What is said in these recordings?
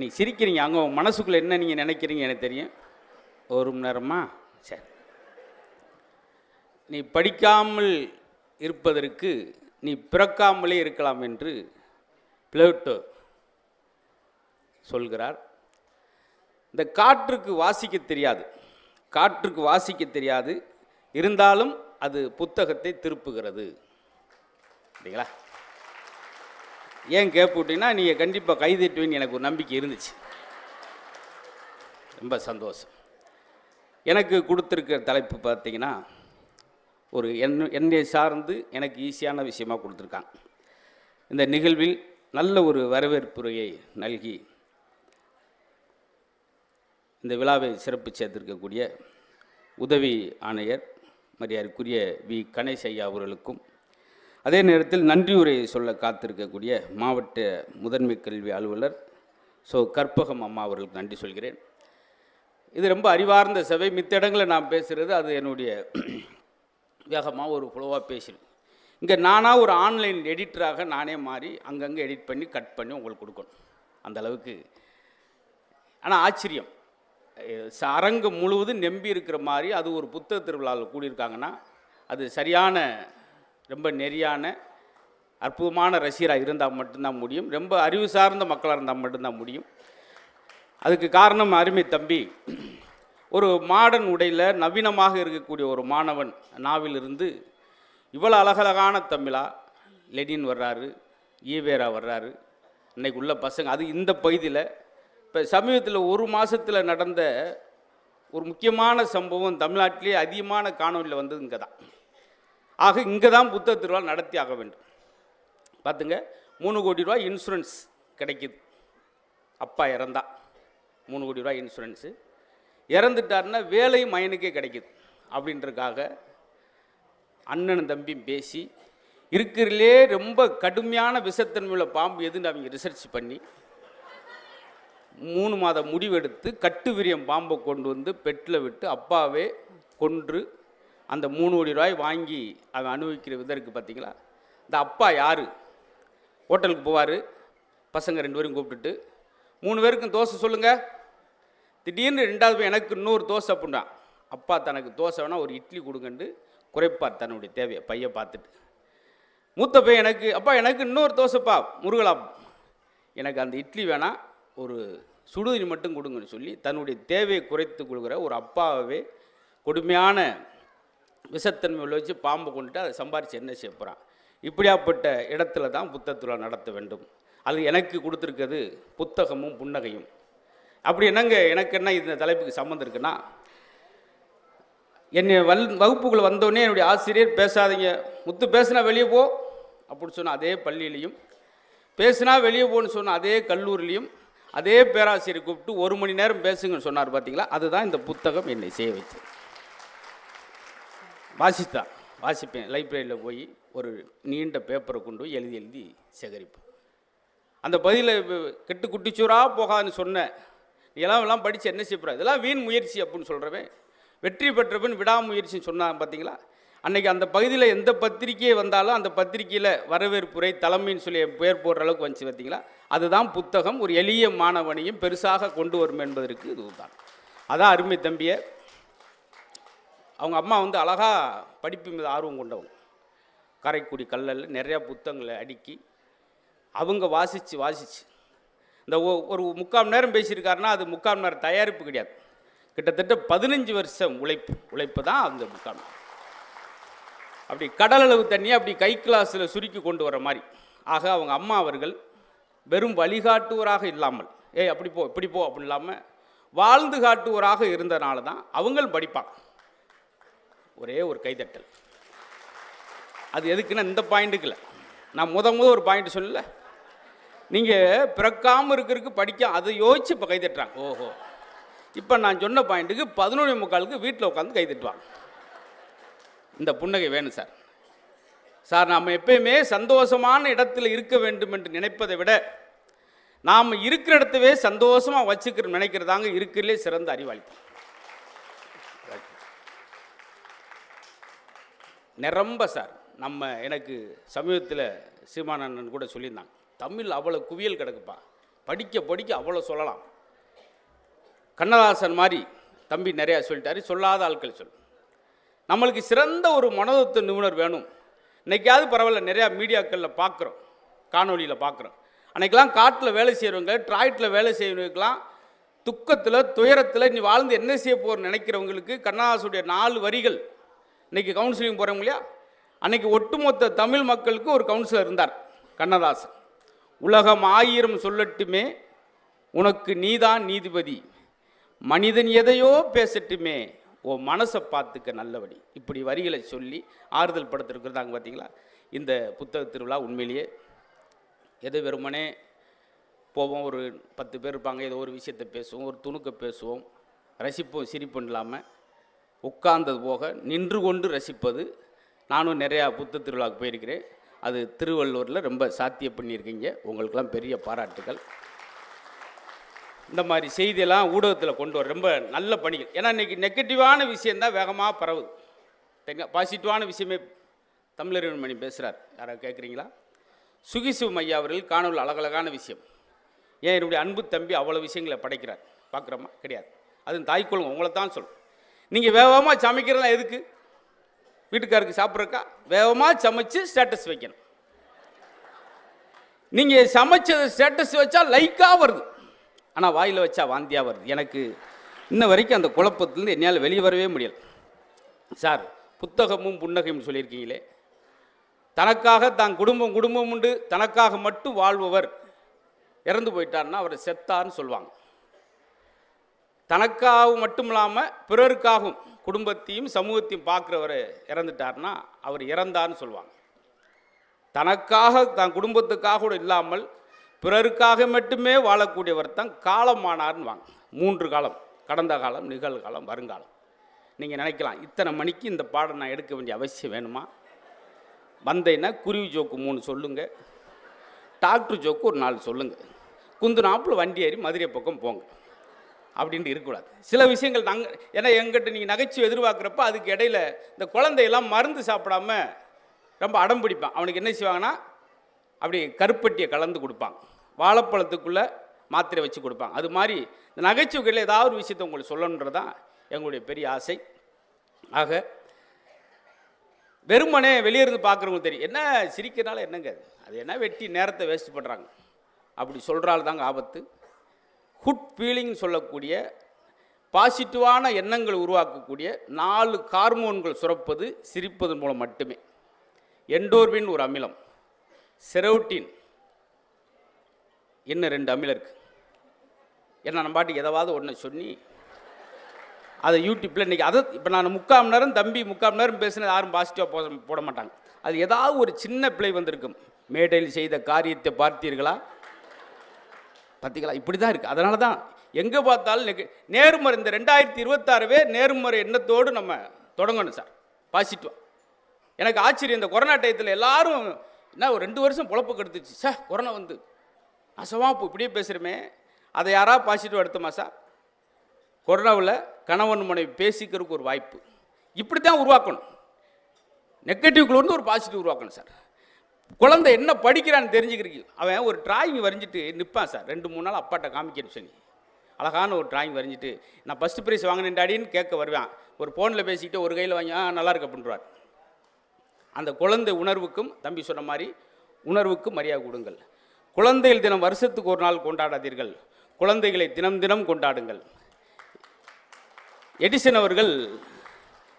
நீ சிரிக்கிறீங்க, அங்கே மனசுக்குள்ளே என்ன நீங்கள் நினைக்கிறீங்க எனக்கு தெரியும். ஒரு மணி நேரமா? சரி. நீ படிக்காமல் இருப்பதற்கு நீ பிறக்காமலே இருக்கலாம் என்று பிளேட்டோ சொல்கிறார். இந்த காற்றுக்கு வாசிக்க தெரியாது, காற்றுக்கு வாசிக்க தெரியாது, இருந்தாலும் அது புத்தகத்தை திருப்புகிறது. சரிங்களா? ஏன் கேட்புட்டிங்கன்னா நீங்கள் கண்டிப்பாக கைதட்டுவீன்னு எனக்கு ஒரு நம்பிக்கை இருந்துச்சு. ரொம்ப சந்தோஷம். எனக்கு கொடுத்துருக்க தலைப்பு பார்த்தீங்கன்னா ஒரு என்னை சார்ந்து எனக்கு ஈஸியான விஷயமாக கொடுத்துருக்காங்க. இந்த நிகழ்வில் நல்ல ஒரு வரவேற்புரையை நல்கி இந்த விழாவை சிறப்பு சேர்த்திருக்கக்கூடிய உதவி ஆணையர் மரியாதைக்குரிய வி கணேஷ் ஐயா அவர்களுக்கும், அதே நேரத்தில் நன்றியுரை சொல்ல காத்திருக்கக்கூடிய மாவட்ட முதன்மை கல்வி அலுவலர் கற்பகம் அம்மா அவர்களுக்கு நன்றி சொல்கிறேன். இது ரொம்ப அறிவார்ந்த சபை. மித்த இடங்களில் நான் பேசுகிறது அது என்னுடைய வேகமாக ஒரு ஃப்ளோவாக பேசுகிறேன். இங்கே நானாக ஒரு ஆன்லைன் எடிட்டராக நானே மாறி அங்கங்கே எடிட் பண்ணி கட் பண்ணி உங்களுக்கு கொடுக்கணும் அந்த அளவுக்கு. ஆனால் ஆச்சரியம், அரங்கம் முழுவதும் நம்பி இருக்கிற மாதிரி அது ஒரு புத்தக திருவிழாவில் கூடியிருக்காங்கன்னா அது சரியான ரொம்ப நெறியான அற்புதமான ரசிகராக இருந்தால் மட்டும்தான் முடியும். ரொம்ப அறிவு சார்ந்த மக்களாக இருந்தால் மட்டும்தான் முடியும். அதுக்கு காரணம் அருமை தம்பி ஒரு மாடர்ன் உடையில் நவீனமாக இருக்கக்கூடிய ஒரு மாணவன் நாவிலிருந்து இவ்வளோ அழகழகான தமிழா லெனின் வர்றாரு, ஈவேரா வர்றாரு, இன்றைக்கு உள்ள பசங்க அது இந்த பகுதியில். இப்போ சமீபத்தில் ஒரு மாதத்தில் நடந்த ஒரு முக்கியமான சம்பவம் தமிழ்நாட்டிலே அதிகமான காணொலியில் வந்தது இங்கே தான். ஆக இங்கே தான் புத்தக திருவிழா நடத்தி ஆக வேண்டும். பார்த்துங்க, 3 கோடி ரூபாய் இன்சூரன்ஸ் கிடைக்கிது. அப்பா இறந்தா 3 கோடி ரூபாய் இன்சூரன்ஸு. இறந்துட்டாருன்னா வேலை மயனுக்கே கிடைக்கிது அப்படின்றதுக்காக அண்ணன் தம்பியும் பேசி இருக்கிறதுலே ரொம்ப கடுமையான விஷத்தன்மையுள்ள பாம்பு எதுன்னு அவங்க ரிசர்ச் பண்ணி 3 மாத முடிவெடுத்து கட்டு விரியம் பாம்பை கொண்டு வந்து பெட்டில் விட்டு அப்பாவே கொன்று அந்த 3 கோடி ரூபாய் வாங்கி அவன் அனுபவிக்கிற விதம் இருக்குது. பார்த்தீங்களா? இந்த அப்பா யார்? ஹோட்டலுக்கு போவார், பசங்க 2 பேரும் கூப்பிட்டுட்டு 3 பேருக்கும் தோசை சொல்லுங்கள். திடீர்னு 2வது போய் எனக்கு இன்னொரு தோசை அப்படின்றான். அப்பா தனக்கு தோசை வேணால் ஒரு இட்லி கொடுங்கன்னு குறைப்பார் தன்னுடைய தேவையை பையை பார்த்துட்டு. மூத்த பையன் அப்பா எனக்கு இன்னொரு தோசைப்பா முருகலா, எனக்கு அந்த இட்லி வேணாம் ஒரு சுடுதண்ணி மட்டும் கொடுங்கன்னு சொல்லி தன்னுடைய தேவையை குறைத்து கொடுக்குற ஒரு அப்பாவே கொடுமையான விஷத்தன்மை உள்ள வச்சு பாம்பை கொண்டுட்டு அதை சம்பாரித்து என்ன செய்ய போகிறான். இப்படியாப்பட்ட இடத்துல தான் புத்தகத்தில் நடத்த வேண்டும். அது எனக்கு கொடுத்துருக்கிறது புத்தகமும் புன்னகையும். அப்படி என்னங்க எனக்கு என்ன இந்த தலைப்புக்கு சம்மந்தம் இருக்குன்னா, என்னை வகுப்புக்குள்ளே வந்தோடனே என்னுடைய ஆசிரியர் பேசாதீங்க முத்து, பேசுனா வெளியே போ அப்படின்னு சொன்ன அதே பள்ளியிலையும், பேசுனா வெளியே போன்னு சொன்ன அதே கல்லூரிலையும் அதே பேராசிரியர் கூப்பிட்டு 1 மணி நேரம் பேசுங்கன்னு சொன்னார். பார்த்தீங்களா? அதுதான் இந்த புத்தகம் என்னை செய்ய வச்சு. வாசிப்பேன் லைப்ரரியில் போய் ஒரு நீண்ட பேப்பரை கொண்டு போய் எழுதி சேகரிப்பேன். அந்த பதிலை கெட்டு குட்டிச்சூராக போகாதுன்னு சொன்னேன். எல்லாம் படித்து என்ன செய்யப்படுற, இதெல்லாம் வீண் முயற்சி அப்படின்னு சொல்கிறவன் வெற்றி பெற்றவன் விடாமுயற்சின்னு சொன்னான். பார்த்தீங்களா? அன்றைக்கி அந்த பகுதியில் எந்த பத்திரிக்கையை வந்தாலும் அந்த பத்திரிக்கையில் வரவேற்புரை தலைமைன்னு சொல்லி பெயர் போடுற அளவுக்கு வந்துச்சு. பார்த்தீங்களா? அதுதான் புத்தகம் ஒரு எளிய மாணவனையும் பெருசாக கொண்டு வரும் என்பதற்கு இதுதான். அதான் அருமை தம்பியை அவங்க அம்மா அழகாக படிப்பு மீது ஆர்வம் கொண்டவங்க. காரைக்குடி கல்லல் நிறையா புத்தகங்களை அடுக்கி அவங்க வாசித்து இந்த ஒரு 3/4 மணி நேரம் பேசியிருக்காருன்னா அது 3/4 மணி நேரம் தயாரிப்பு கிடையாது. கிட்டத்தட்ட 15 வருஷம் உழைப்பு தான் அந்த 3/4 மணி நேரம். அப்படி கடல் அளவு தண்ணியை அப்படி கை கிளாஸில் சுருக்கி கொண்டு வர மாதிரி. ஆக அவங்க அம்மா அவர்கள் வெறும் வழிகாட்டுவராக இல்லாமல் அப்படி போ இப்படி போ அப்படின்னு இல்லாமல் வாழ்ந்து காட்டுவராக இருந்தனால தான் அவங்களும் படிப்பாங்க. ஒரே ஒரு கைதட்டல். அது எதுக்குன்னா இந்த பாயிண்ட்டுக்கு இல்லை, நான் முதல் ஒரு பாயிண்ட் சொல்லல, நீங்கள் பிறக்காமல் இருக்கிறதுக்கு படிக்க அதை யோசிச்சு இப்போ கைதட்டுறாங்க. ஓஹோ, இப்போ நான் சொன்ன பாயிண்ட்டுக்கு 11:45 வீட்டில் உட்காந்து கைதட்டுவாங்க. இந்த புன்னகை வேணும் சார். நாம் எப்பயுமே சந்தோஷமான இடத்துல இருக்க வேண்டும் என்று நினைப்பதை விட நாம் இருக்கிற இடத்தவே சந்தோஷமாக வச்சுக்கிற நினைக்கிறதாங்க இருக்கிறதுலே சிறந்த அறிவாளித்தனம். நிரம்ப எனக்கு சமீபத்தில் சீமானண்ணன் கூட சொல்லியிருந்தாங்க, தமிழ் அவ்வளோ குவியல் கிடக்குப்பா, படிக்க படிக்க அவ்வளோ சொல்லலாம். கண்ணதாசன் மாதிரி தம்பி நிறையா சொல்லிட்டாரு, சொல்லாத ஆட்கள் சொல். நம்மளுக்கு சிறந்த ஒரு மனோதத்துவ நிபுணர் வேணும். இன்றைக்காவது பரவாயில்ல, நிறையா மீடியாக்களில் பார்க்குறோம், காணொலியில் பார்க்குறோம். அன்றைக்கெலாம் காட்டில் வேலை செய்கிறவங்க, டிராய்ட்டில் வேலை செய்கிறவங்களுக்கெல்லாம் துக்கத்தில் துயரத்தில் நீ வாழ்ந்து என்ன செய்ய போகிறன்னு நினைக்கிறவங்களுக்கு கண்ணதாசனுடைய 4 வரிகள் இன்றைக்கி கவுன்சிலிங் போகிறவங்க இல்லையா, அன்றைக்கி ஒட்டுமொத்த தமிழ் மக்களுக்கு ஒரு கவுன்சிலர் இருந்தார் கண்ணதாசன். உலகம் 1000 சொல்லட்டுமே உனக்கு நீதான் நீதிபதி, மனிதன் எதையோ பேசட்டுமே ஓ மனசை பார்த்துக்க நல்லபடி. இப்படி வரிகளை சொல்லி ஆறுதல் படுத்திருக்கிறதாங்க. பார்த்தீங்களா இந்த புத்தக திருவிழா? உண்மையிலேயே எது வெறுமனே போவோம், ஒரு 10 பேர் இருப்பாங்க, ஏதோ ஒரு விஷயத்தை பேசுவோம், ஒரு துணுக்க பேசுவோம், ரசிப்போம், சிரிப்பும் இல்லாமல் உட்கார்ந்தது போக நின்று கொண்டு ரசிப்பது. நானும் நிறையா புத்தக திருவிழாவுக்கு போயிருக்கிறேன். அது திருவள்ளூரில் ரொம்ப சாத்தியம் பண்ணியிருக்கீங்க, உங்களுக்கெல்லாம் பெரிய பாராட்டுகள். இந்த மாதிரி செய்தியெல்லாம் ஊடகத்தில் கொண்டு வர ரொம்ப நல்ல பணிகள். ஏன்னா இன்றைக்கி நெகட்டிவான விஷயந்தான் வேகமாக பரவுது. பாசிட்டிவான விஷயமே தமிழறிஞர் மணி பேசுகிறார். யாராவது கேட்குறீங்களா? சுகிசிவம் ஐயா அவர்கள் காணொலி அழகழகான விஷயம். ஏன் என்னுடைய அன்பு தம்பி அவ்வளோ விஷயங்களை படைக்கிறார் பார்க்குறோமா? கிடையாது. அதுவும் தாய்க்குழுங்க உங்களை தான் சொல்லும். நீங்கள் வேகமாக சமைக்கிறதெல்லாம் எதுக்கு? வீட்டுக்காருக்கு சாப்பிட்றக்கா? வேகமாக சமைச்சு ஸ்டேட்டஸ் வைக்கணும். நீங்கள் சமைச்ச ஸ்டேட்டஸ் வச்சா லைக்காக வருது, ஆனால் வாயில் வச்சா வாந்தியாக வருது. எனக்கு இன்ன வரைக்கும் அந்த குழப்பத்திலேருந்து என்னால் வெளியே வரவே முடியலை. சார், புத்தகமும் புன்னகையும் சொல்லியிருக்கீங்களே, தனக்காக தான் குடும்பம் உண்டு, தனக்காக மட்டும் வாழ்பவர் இறந்து போயிட்டார்னா அவர் செத்தார்னு சொல்லுவாங்க. தனக்காக மட்டும் இல்லாமல் பிறருக்காகவும் குடும்பத்தையும் சமூகத்தையும் பார்க்குறவர் இறந்துட்டார்னா அவர் இறந்தார்னு சொல்லுவாங்க. தனக்காக தான் குடும்பத்துக்காக கூட இல்லாமல் பிறருக்காக மட்டுமே வாழக்கூடியவர் தான் காலமானார்னு வாங்க. 3 காலம்: கடந்த காலம், நிகழ்காலம், வருங்காலம். நீங்கள் நினைக்கலாம், இத்தனை மணிக்கு இந்த பாடம் நான் எடுக்க வேண்டிய அவசியம் வேணுமா? வந்தேன்னா குருவி ஜோக்கு 3 சொல்லுங்கள், டாக்டர் ஜோக்கு ஒரு 4 சொல்லுங்கள், குந்து நாப்பில் வண்டி ஏறி மதுரை பக்கம் போங்க அப்படின்ட்டு இருக்கக்கூடாது. சில விஷயங்கள் நாங்கள், ஏன்னா எங்கிட்ட நீங்கள் நகைச்சுவை எதிர்பார்க்குறப்ப அதுக்கு இடையில் இந்த குழந்தையெல்லாம் மருந்து சாப்பிடாம ரொம்ப அடம் பிடிப்பான். அவனுக்கு என்ன செய்வாங்கன்னா அப்படி கருப்பட்டியை கலந்து கொடுப்பாங்க, வாழைப்பழத்துக்குள்ளே மாத்திரை வச்சு கொடுப்பாங்க. அது மாதிரி இந்த நகைச்சுவைகளில் ஏதாவது ஒரு விஷயத்தை உங்களுக்கு சொல்லணுன்றதான் எங்களுடைய பெரிய ஆசை. ஆக வெறுமனே வெளியிருந்து பார்க்குறவங்களுக்கு தெரியும், என்ன சிரிக்கிறனால என்னங்க அது என்ன வெட்டி நேரத்தை வேஸ்ட் பண்ணுறாங்க அப்படி சொல்கிறால் தாங்க ஆபத்து. குட் ஃபீலிங் சொல்லக்கூடிய பாசிட்டிவான எண்ணங்களை உருவாக்கக்கூடிய 4 ஹார்மோன்கள் சுரப்பது சிரிப்பதன் மூலம் மட்டுமே. எண்டோர்பின் ஒரு அமிலம், செரோட்டின், இன்னும் 2 அமிலம் இருக்குது. ஏன்னா நம்ம பாட்டுக்கு எதாவது ஒன்று சொல்லி அதை யூடியூப்பில் இன்றைக்கி அதை இப்போ நான் 3/4 மணி நேரம் தம்பி 3/4 மணி நேரம் பேசினது யாரும் பாசிட்டிவாக போட மாட்டாங்க. அது ஏதாவது ஒரு சின்ன பிழை வந்திருக்கும். மேடையில் செய்த காரியத்தை பார்த்தீர்களா, பார்த்தீங்களா, இப்படி தான் இருக்குது. அதனால தான் எங்கே பார்த்தாலும் நேர்மறை, இந்த 2026 நேர்மறை எண்ணத்தோடு நம்ம தொடங்கணும் சார், பாசிட்டிவாக. எனக்கு ஆச்சரியம், இந்த கொரோனா டயத்தில் எல்லாரும் என்ன ஒரு 2 வருஷம் பொழப்பு கெடுத்துச்சு சார், கொரோனா வந்து அசவாப்பு இப்படியே பேசுகிறோமே, அதை யாராவது பாசிட்டிவாக எடுத்தோமா சார்? கொரோனாவில் கணவன் மனைவி பேசிக்கிறதுக்கு ஒரு வாய்ப்பு இப்படி தான் உருவாக்கணும். நெகட்டிவ்குள்ளேருந்து ஒரு பாசிட்டிவ் உருவாக்கணும் சார். குழந்தை என்ன படிக்கிறான்னு தெரிஞ்சுக்கிறீங்க. அவன் ஒரு டிராயிங் வரைஞ்சிட்டு நிற்பான் சார், 2-3 நாள் அப்பாட்ட காமிக்கணும் சொல்லி அழகான ஒரு டிராயிங் வரைஞ்சிட்டு, நான் ஃபஸ்ட்டு ப்ரைஸ் வாங்கினேன் டாடின்னு கேட்க வருவேன். ஒரு ஃபோனில் பேசிக்கிட்டு ஒரு கையில் வாங்கி நல்லா இருக்கு அப்படின்றார். அந்த குழந்தை உணர்வுக்கும் தம்பி சொன்ன மாதிரி உணர்வுக்கும் மரியாதை கொடுங்கள். குழந்தைகள் தினம் வருஷத்துக்கு ஒரு நாள் கொண்டாடாதீர்கள், குழந்தைகளை தினம் தினம் கொண்டாடுங்கள்.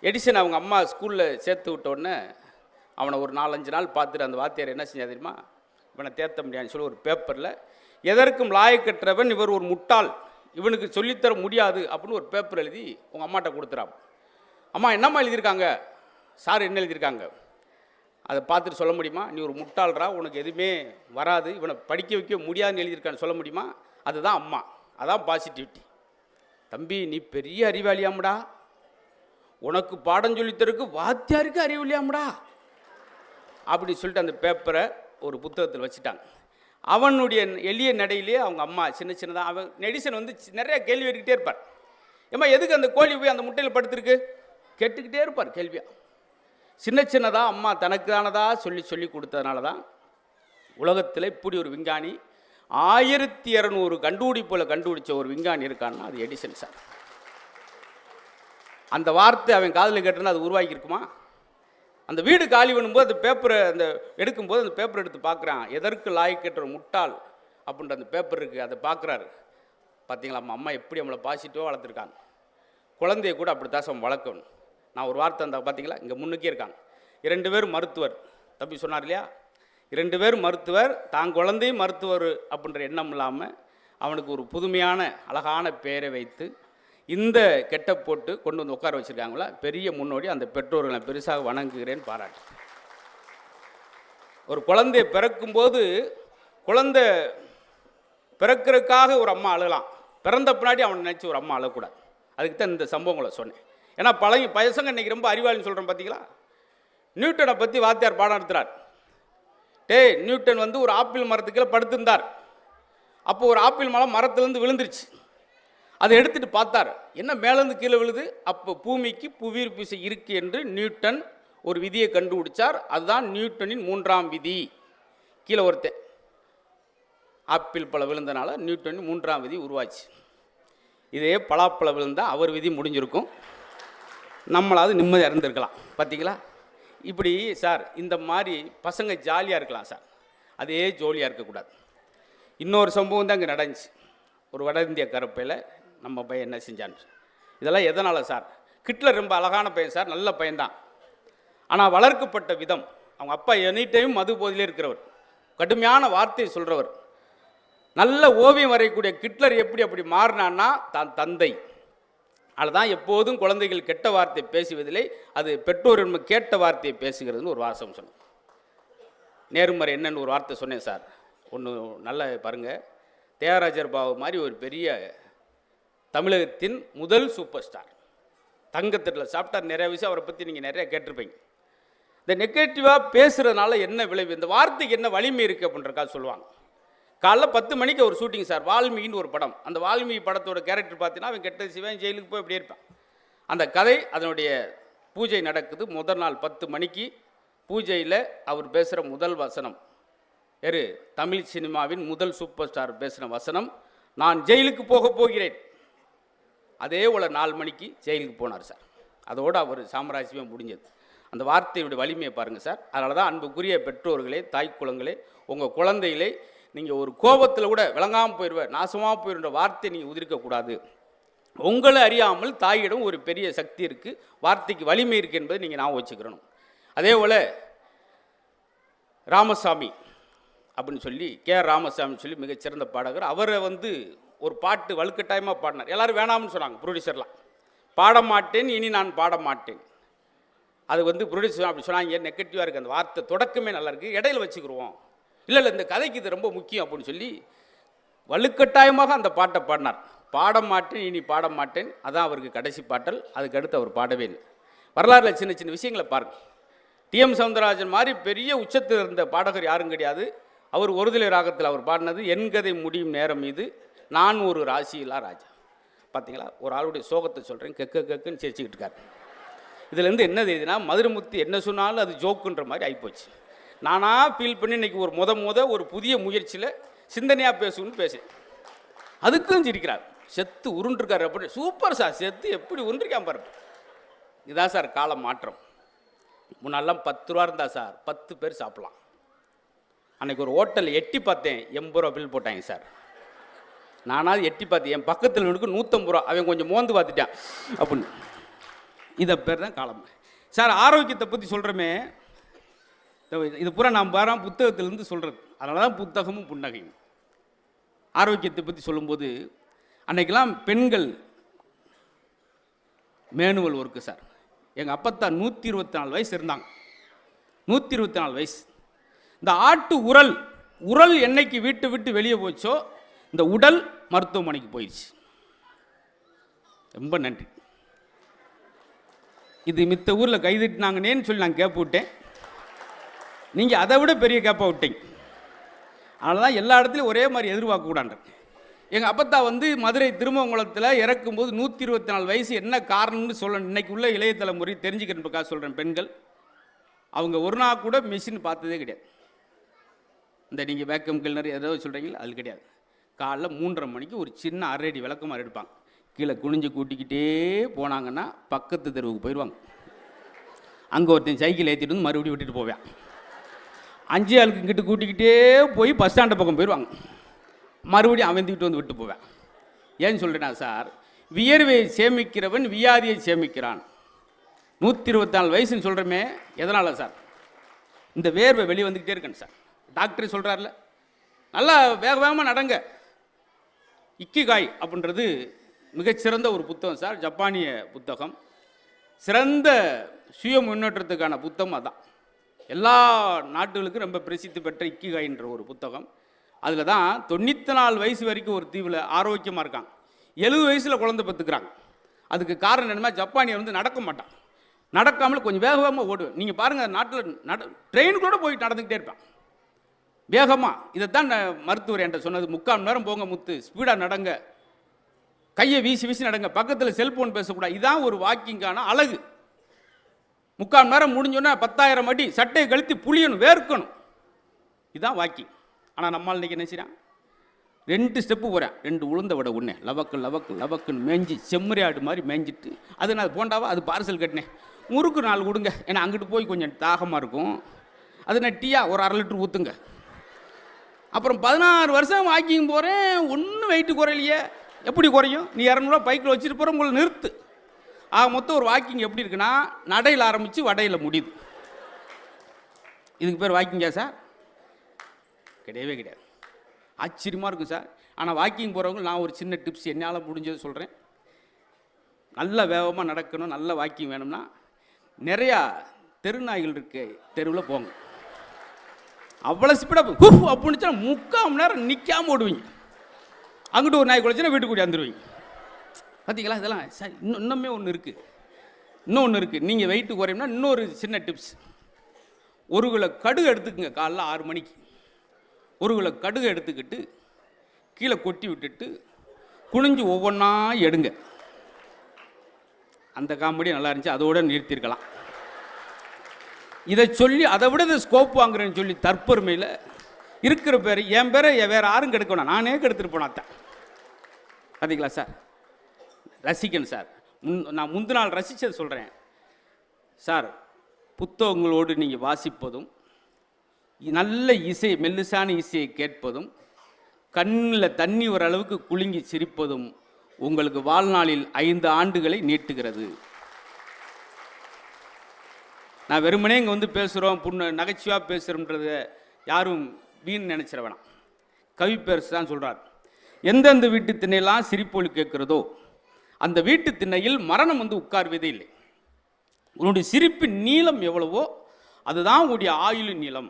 எடிசன் அவங்க அம்மா ஸ்கூலில் சேர்த்து விட்டோடனே அவனை ஒரு 4-5 நாள் பார்த்துட்டு அந்த வாத்தியார் என்ன செஞ்சா தெரியுமா, இவனை தேர்த்த முடியாதுன்னு சொல்லி ஒரு பேப்பரில் எதற்கும் லாயக்கற்றவன் இவர் ஒரு முட்டாள், இவனுக்கு சொல்லித்தர முடியாது அப்படின்னு ஒரு பேப்பர் எழுதி உங்கள் அம்மாட்ட கொடுத்துறான். அம்மா என்னம்மா எழுதியிருக்காங்க? சார் என்ன எழுதியிருக்காங்க? அதை பார்த்துட்டு சொல்ல முடியுமா? நீ ஒரு முட்டாள்ரா, உனக்கு எதுவுமே வராது, இவனை படிக்க வைக்க முடியாதுன்னு எழுதியிருக்கான்னு சொல்ல முடியுமா? அதுதான் அம்மா, அதான் பாசிட்டிவிட்டி. தம்பி நீ பெரிய அறிவாளியாமடா, உனக்கு பாடம் சொல்லித்தருக்கு வாத்தியாருக்கு அறிவில்லையாமடா அப்படி சொல்லிட்டு அந்த பேப்பரை ஒரு புத்தகத்தில் வச்சுட்டாங்க. அவனுடைய எளிய நடையிலே அவங்க அம்மா சின்னதாக அவன் எடிசன் வந்து நிறைய கேள்வி கேட்டுக்கிட்டே இருப்பார். ஏம்மா எதுக்கு அந்த கோழி போய் அந்த முட்டையில் படுத்துருக்கு கேட்டுக்கிட்டே இருப்பார் கேள்வியாக. சின்னதாக அம்மா தனக்கானதாக சொல்லி கொடுத்ததுனால தான் உலகத்தில் இப்படி ஒரு விஞ்ஞானி 1200 கண்டுபிடிப்புல கண்டுபிடிச்ச ஒரு விஞ்ஞானி இருக்கான்னா அது எடிசன் சார். அந்த வார்த்தை அவன் காதில் கேட்டுன்னா அது உருவாக்கி இருக்குமா? அந்த வீடு காலி பண்ணும்போது அந்த பேப்பரை அந்த எடுக்கும்போது அந்த பேப்பர் எடுத்து பார்க்குறான். எதற்கு லாய்க்கற்ற முட்டாள் அப்படின்ற அந்த பேப்பர் இருக்குது, அதை பார்க்குறாரு. பார்த்தீங்களா அம்மா எப்படி நம்மளை பாசிட்டிவாக வளர்த்துருக்காங்க. குழந்தைய கூட அப்படி தான் வளர்க்கணும். நான் ஒரு வார்த்தை அந்த பார்த்தீங்களா இங்கே முன்னுக்கே இருக்காங்க 2 பேர் மருத்துவர். தம்பி சொன்னார் இல்லையா, 2 பேர் மருத்துவர், தான் குழந்தையும் மருத்துவர் அப்படின்ற எண்ணம் இல்லாமல் அவனுக்கு ஒரு புதுமையான அழகான பெயரை வைத்து இந்த கெட்ட போட்டு கொண்டு வந்து உட்கார வச்சுருக்காங்களா, பெரிய முன்னோடி. அந்த பெற்றோர்களை பெருசாக வணங்குகிறேன், பாராட்டு. ஒரு குழந்தை பிறக்கும்போது குழந்தை பிறக்கிறதுக்காக ஒரு அம்மா அழலாம், பிறந்த பின்னாடி அவனை நினச்சி ஒரு அம்மா அழக்கூடாது. அதுக்கு தான் இந்த சம்பவங்களை சொன்னேன். ஏன்னா பசங்க இன்றைக்கி ரொம்ப அறிவாளின்னு சொல்கிறேன். பார்த்தீங்களா, நியூட்டனை பற்றி வாத்தியார் பாடம் நடத்துகிறார். நியூட்டன் வந்து ஒரு ஆப்பிள் மரத்துக்குள்ள படுத்திருந்தார். அப்போ ஒரு ஆப்பிள் மரம் மரத்துலேருந்து விழுந்துருச்சு. அதை எடுத்துகிட்டு பார்த்தார், என்ன மேலேருந்து கீழே விழுது. அப்போ பூமிக்கு புவியீர்ப்பு விசை இருக்குது என்று நியூட்டன் ஒரு விதியை கண்டுபிடிச்சார். அதுதான் நியூட்டனின் 3ஆம் விதி. கீழே ஒருத்தன் ஆப்பிள் பழம் விழுந்தனால நியூட்டனின் 3ஆம் விதி உருவாச்சு. இதே பலாப்பழம் விழுந்தால் அவர் விதி முடிஞ்சிருக்கும், நம்மளாவது நிம்மதியாக இருந்திருக்கலாம். பார்த்தீங்களா, இப்படி சார் இந்த மாதிரி பசங்க ஜாலியாக இருக்கலாம் சார், அதே ஜோலியாக இருக்கக்கூடாது. இன்னொரு சம்பவம் தான் இங்கே நடந்துச்சு. ஒரு வட இந்திய கருப்பையில் நம்ம பையன் என்ன செஞ்சான்னு. இதெல்லாம் எதனால் சார்? ஹிட்லர் ரொம்ப அழகான பையன் சார், நல்ல பையன்தான். ஆனால் வளர்க்கப்பட்ட விதம், அவங்க அப்பா எனி டைம் மது போதிலே இருக்கிறவர், கடுமையான வார்த்தையை சொல்கிறவர். நல்ல ஓவியம் வரையக்கூடிய ஹிட்லர் எப்படி அப்படி மாறினான்னா தான் தந்தை. அதுதான் எப்போதும் குழந்தைகள் கெட்ட வார்த்தை பேசுவதில்லை, அது பெற்றோர் என்பது கேட்ட வார்த்தையை பேசுகிறதுன்னு ஒரு வாசம் சொன்னேன். நேர்மறை என்னன்னு ஒரு வார்த்தை சொன்னேன் சார். ஒன்று நல்லா பாருங்கள், தியாகராஜர் பாபு மாதிரி ஒரு பெரிய தமிழகத்தின் முதல் சூப்பர் ஸ்டார், தங்கத்திட்டில் சாப்பிட்டார். நிறைய விஷயம் அவரை பற்றி நீங்கள் நிறைய கேட்டிருப்பீங்க. இந்த நெகட்டிவாக பேசுகிறதுனால என்ன விளைவு, இந்த வார்த்தைக்கு என்ன வலிமை இருக்குது அப்படின்றக்காக சொல்லுவாங்க. காலைல 10 மணிக்கு ஒரு ஷூட்டிங் சார், வால்மீகின்னு ஒரு படம். அந்த வால்மீகி படத்தோட கேரக்டர் பார்த்தீங்கன்னா அவன் கெட்ட சிவன் ஜெயிலுக்கு போய் இப்படியே இருப்பான். அந்த கதை, அதனுடைய பூஜை நடக்குது. முதல் நாள் 10 மணிக்கு பூஜையில் அவர் பேசுகிற முதல் வசனம் தமிழ் சினிமாவின் முதல் சூப்பர் ஸ்டார் பேசின வசனம், நான் ஜெயிலுக்கு போக போகிறேன். அதே போல் 4 மணிக்கு ஜெயிலுக்கு போனார் சார். அதோடு அவர் சாம்ராஜ்யமே முடிஞ்சது. அந்த வார்த்தையுடைய வலிமையை பாருங்கள் சார். அதனால தான் அன்புக்குரிய பெற்றோர்களே, தாய் குலங்களே, உங்கள் குழந்தைகளே நீங்கள் ஒரு கோபத்தில் கூட விளங்காமல் போயிடுவேன், நாசமாக போயிடுற வார்த்தையை நீங்கள் உதிர்க்கக்கூடாது. உங்களை அறியாமல் தாயிடம் ஒரு பெரிய சக்தி இருக்குது, வார்த்தைக்கு வலிமை இருக்குது என்பதை நீங்கள் ஞாபகம் வச்சுக்கிறணும். அதே போல் ராமசாமி அப்படின்னு சொல்லி ராமசாமின்னு சொல்லி மிகச்சிறந்த பாடகர். அவரை வந்து ஒரு பாட்டு வலுக்கட்டாயமாக பாடினார். எல்லோரும் வேணாம்னு சொன்னாங்க, ப்ரொடியூசர்லாம். பாட மாட்டேன், இனி நான் பாட மாட்டேன். அது வந்து ப்ரொடியூசர் அப்படி சொன்னாங்க, நெகட்டிவாக இருக்குது, அந்த வார்த்தை தொடக்கமே நல்லா இருக்குது, இடையில வச்சுக்கிடுவோம், இல்லை இந்த கதைக்கு இது ரொம்ப முக்கியம் அப்படின்னு சொல்லி வலுக்கட்டாயமாக அந்த பாட்டை பாடினார். பாட மாட்டேன், இனி பாட மாட்டேன், அதான் அவருக்கு கடைசி பாட்டல். அதுக்கடுத்து அவர் பாடவே இல்லை. வரலாறுல சின்ன சின்ன விஷயங்களை பாருங்கள். டிஎம் சௌந்தரராஜன் மாதிரி பெரிய உச்சத்தில் இருந்த பாடகர் யாரும் கிடையாது. அவர் ஒருதலை ராகத்தில் அவர் பாடினது என் கதை முடியும் நேரம் மீது நான் ஒரு ராசியில்லா ராஜா. பார்த்தீங்களா, ஒரு ஆளுடைய சோகத்தை சொல்கிறேன், கெக்குன்னு சிரிச்சுக்கிட்டு இருக்காரு. இதுலேருந்து என்ன தெரியுதுன்னா, மதுரமுத்து என்ன சொன்னாலும் அது ஜோக்குன்ற மாதிரி ஆகிப்போச்சு. நானாக ஃபீல் பண்ணி இன்றைக்கி ஒரு ஒரு புதிய முயற்சியில் சிந்தனையாக பேசணும்னு பேசுகிறேன். அதுக்கும் சிரிக்கிறார், செத்து உருண்டிருக்காரு அப்படின்னு. சூப்பர் சார், செத்து எப்படி உருண்டிருக்கான் பாரு. இதான் சார் கால மாற்றம். முன்னாலாம் 10 ரூபா இருந்தால் சார் 10 பேர் சாப்பிட்லாம். அன்றைக்கி ஒரு ஹோட்டலில் எட்டி பார்த்தேன், 80 ரூபா பில் போட்டாங்க சார். நானாவது எட்டி பார்த்தேன், என் பக்கத்தில் எனக்கு 150 ரூபா, அவன் கொஞ்சம் மோந்து பார்த்துட்டான் அப்படின்னு. இதை பேர் தான் காலம் சார். ஆரோக்கியத்தை பற்றி சொல்கிறோமே, இது பூரா நான் வரோம் புத்தகத்திலேருந்து சொல்கிறது. அதனால தான் புத்தகமும் புன்னகையும். ஆரோக்கியத்தை பற்றி சொல்லும்போது அன்றைக்கெல்லாம் பெண்கள் மேனுவல் ஒர்க்கு சார். எங்கள் அப்பத்தான் 124 வயசு இருந்தாங்க, 124 வயசு. இந்த ஆட்டு உரல் என்னைக்கு வீட்டை விட்டு வெளியே போச்சோ இந்த உடல் மருத்துவமனைக்கு போயிடுச்சு. ரொம்ப நன்றி. இது மித்த ஊரில் கைதிட்டினாங்கன்னேன்னு சொல்லி நான் கேட்ப விட்டேன், நீங்கள் அதை விட பெரிய கேப்பை விட்டீங்க. அதனால தான் எல்லா இடத்துலையும் ஒரே மாதிரி எதிர்பார்க்கக்கூடாது. எங்கள் அப்பத்தா வந்து மதுரை திருமங்கலத்தில் இறக்கும்போது 124 வயசு. என்ன காரணம்னு சொல்லணும், இன்றைக்கி உள்ள இளைய தலைமுறை தெரிஞ்சுக்கிறதுக்காக சொல்கிறேன். பெண்கள் அவங்க ஒரு நாள் கூட மிஷின் பார்த்ததே கிடையாது. இந்த நீங்கள் வேக்கம் கிளர் ஏதோ சொல்கிறீங்களா, அது கிடையாது. காலைல 3:30 மணிக்கு ஒரு சின்ன அரடி விளக்கமாக எடுப்பாங்க. கீழே குனிஞ்சு கூட்டிக்கிட்டே போனாங்கன்னா பக்கத்து தெருவுக்கு போயிடுவாங்க. அங்கே ஒருத்தன் சைக்கிள் ஏற்றிட்டு வந்து மறுபடியும் விட்டுட்டு போவேன். 5 ஆளுக்கு இங்கிட்டு கூட்டிக்கிட்டே போய் பஸ் ஸ்டாண்டு பக்கம் போயிடுவாங்க. மறுபடியும் அவந்திக்கிட்டு வந்து விட்டு போவேன். ஏன்னு சொல்கிறேன்னா சார், வியர்வையை சேமிக்கிறவன் வியாதியை சேமிக்கிறான். 124 வயசுன்னு சொல்கிறோமே, எதனால் சார்? இந்த வேர்வை வெளியே வந்துக்கிட்டே இருக்கேன் சார். டாக்டர் சொல்கிறார்ல, நல்லா வேக வேகமாக நடங்க. இக்கிகாய் அப்படின்றது மிகச்சிறந்த ஒரு புத்தகம் சார், ஜப்பானிய புத்தகம். சிறந்த சுய முன்னேற்றத்துக்கான புத்தகம் அதான். எல்லா நாட்டுகளுக்கும் ரொம்ப பிரசித்தி பெற்ற இக்கிகாய்ன்ற ஒரு புத்தகம். அதில் தான் 94 வயசு வரைக்கும் ஒரு தீவில் ஆரோக்கியமாக இருக்காங்க. 70 வயசில் குழந்தை பெற்றுக்கிறாங்க. அதுக்கு காரணம் என்னன்னா, ஜப்பானியர் வந்து நடக்க மாட்டான். நடக்காமல் கொஞ்சம் வேக வேகமாக ஓடுவேன். நீங்கள் பாருங்கள், நாட்டில் ட்ரெயினுக்கூட போய் நடந்துக்கிட்டே இருப்பேன் வேகமாக. இதைத்தான் மருத்துவர் என்கிட்ட சொன்னது, 3/4 மணி நேரம் போங்க முத்து, ஸ்பீடாக நடங்க, கையை வீசி வீசி நடங்க, பக்கத்தில் செல்ஃபோன் பேசக்கூடாது. இதுதான் ஒரு வாக்கிங்கான அழகு. 3/4 மணி நேரம் முடிஞ்சோன்னா 10,000 அடி சட்டையை கழுத்தி புளியணும், வேர்க்கணும். இதுதான் வாக்கிங். ஆனால் நம்மால் இன்றைக்கி என்ன செய்கிறான்? 2 ஸ்டெப்பு போகிறேன், 2 உளுந்த விட ஒன்று லவக்கு லவக்கு லவக்குன்னு மேய்ஞ்சி செம்மறி ஆடு மாதிரி மேய்ஞ்சிட்டு, அது நான் போண்டாவா, அது பார்சல் கட்டினேன், முறுக்கு 4 கொடுங்க, ஏன்னா அங்கிட்டு போய் கொஞ்சம் தாகமாக இருக்கும், அது நான் டீயா ஒரு 1/2 லிட்டர் ஊற்றுங்க. அப்புறம் 16 வருஷம் வாக்கிங் போகிறேன், ஒன்றும் வெயிட்டு குறையிலையே. எப்படி குறையும்? நீ 200 ரூபா பைக்கில் வச்சுட்டு போகிற, உங்களை நிறுத்து. மொத்தம் ஒரு வாக்கிங் எப்படி இருக்குன்னா, நடையில் ஆரம்பித்து வடையில் முடியுது. இதுக்கு பேர் வாக்கிங்கா சார்? கிடையவே கிடையாது. ஆச்சரியமாக இருக்கும் சார். ஆனால் வாக்கிங் போகிறவங்க நான் ஒரு சின்ன டிப்ஸ் என்னால் முடிஞ்சது சொல்கிறேன். நல்ல வேகமாக நடக்கணும், நல்ல வாக்கிங் வேணும்னா நிறையா தெருநாய்கள் இருக்கு, தெருவில் போங்க. அவ்வளோ ஸ்பீடாக அப்படின்னுச்சா 3/4 மணி நேரம் நிற்காமல் ஓடுவீங்க. அங்கிட்டு ஒரு நாய் குலைச்சுன்னா வீட்டுக்கு கூட்டி வந்துடுவீங்க. பார்த்தீங்களா? இதெல்லாம் சார் இன்னுமே ஒன்று இருக்குது. இன்னொன்று இருக்குது. நீங்கள் வெயிட்டு குறையும்னா இன்னொரு சின்ன டிப்ஸ். 1 கிலோ கடுகு எடுத்துக்குங்க. காலைல 6 மணிக்கு 1 கிலோ கடுகு எடுத்துக்கிட்டு கீழே கொட்டி விட்டுட்டு குனிஞ்சு ஒவ்வொன்றா எடுங்க. அந்த காமெடி நல்லா இருந்துச்சு, அதோடு நிறுத்தியிருக்கலாம். இதை சொல்லி அதை விட இதை ஸ்கோப் வாங்குறேன்னு சொல்லி தற்பெருமையில் இருக்கிற பேர், என் பேரை வேறு யாரும் கெடுக்க வேணாம், நானே கெடுத்துட்டு போனாத்தான். பார்த்தீங்களா சார்? ரசிக்கணும் சார். நான் முந்தின நாள் ரசித்தது சொல்கிறேன் சார். புத்தகங்களோடு நீங்கள் வாசிப்பதும், நல்ல இசை, மெல்லிசான இசையை கேட்பதும், கண்ணில் தண்ணி வர அளவுக்கு குலுங்கி சிரிப்பதும் உங்களுக்கு வாழ்நாளில் 5 ஆண்டுகளை நீட்டுகிறது. நான் வெறுமனே இங்கே வந்து பேசுகிறோம், நகைச்சுவாக பேசுகிறோன்றத யாரும் வீண் நினைச்சிட வேணாம். கவி பேரரசு தான் சொல்கிறார், எந்தெந்த வீட்டு திண்ணையெல்லாம் சிரிப்பொலி கேட்கிறதோ அந்த வீட்டு திண்ணையில் மரணம் வந்து உட்கார்வதே இல்லை. உன்னுடைய சிரிப்பின் நீளம் எவ்வளவோ அதுதான் உன்னுடைய ஆயுளின் நீளம்.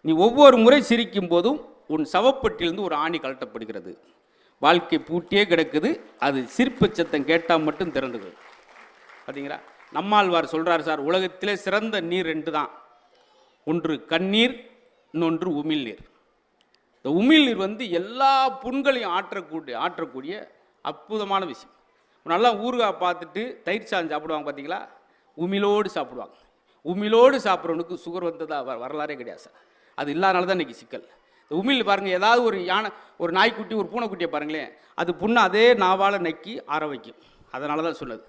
நீ ஒவ்வொரு முறை சிரிக்கும் போதும் உன் சவப்பட்டிலிருந்து ஒரு ஆணி கழட்டப்படுகிறது. வாழ்க்கை பூட்டியே கிடக்குது, அது சிரிப்பு சத்தம் கேட்டால் மட்டும் திறந்துகிறது. பார்த்தீங்களா? நம்மாழ்வார் சொல்கிறார் சார், உலகத்திலே சிறந்த நீர் 2 தான். ஒன்று கண்ணீர், இன்னொன்று உமிழ்நீர். இந்த உமிழ்நீர் வந்து எல்லா புண்களையும் ஆற்றக்கூடிய அற்புதமான விஷயம். நல்லா ஊறுகாய் பார்த்துட்டு தயிர் சாதம் சாப்பிடுவாங்க பார்த்தீங்களா? உமிழோடு சாப்பிடுவாங்க. உமிழோடு சாப்பிட்றவனுக்கு சுகர் வந்ததா வரலாறே கிடையாது சார். அது இல்லாதனால தான் இன்றைக்கி சிக்கல். இந்த உமிழ் பாருங்கள், ஏதாவது ஒரு யானை, ஒரு நாய்க்குட்டி, ஒரு பூனைக்குட்டியை பாருங்களேன், அது புண்ணை அதே நாவால் நக்கி ஆற வைக்கும். அதனால தான் சொன்னது.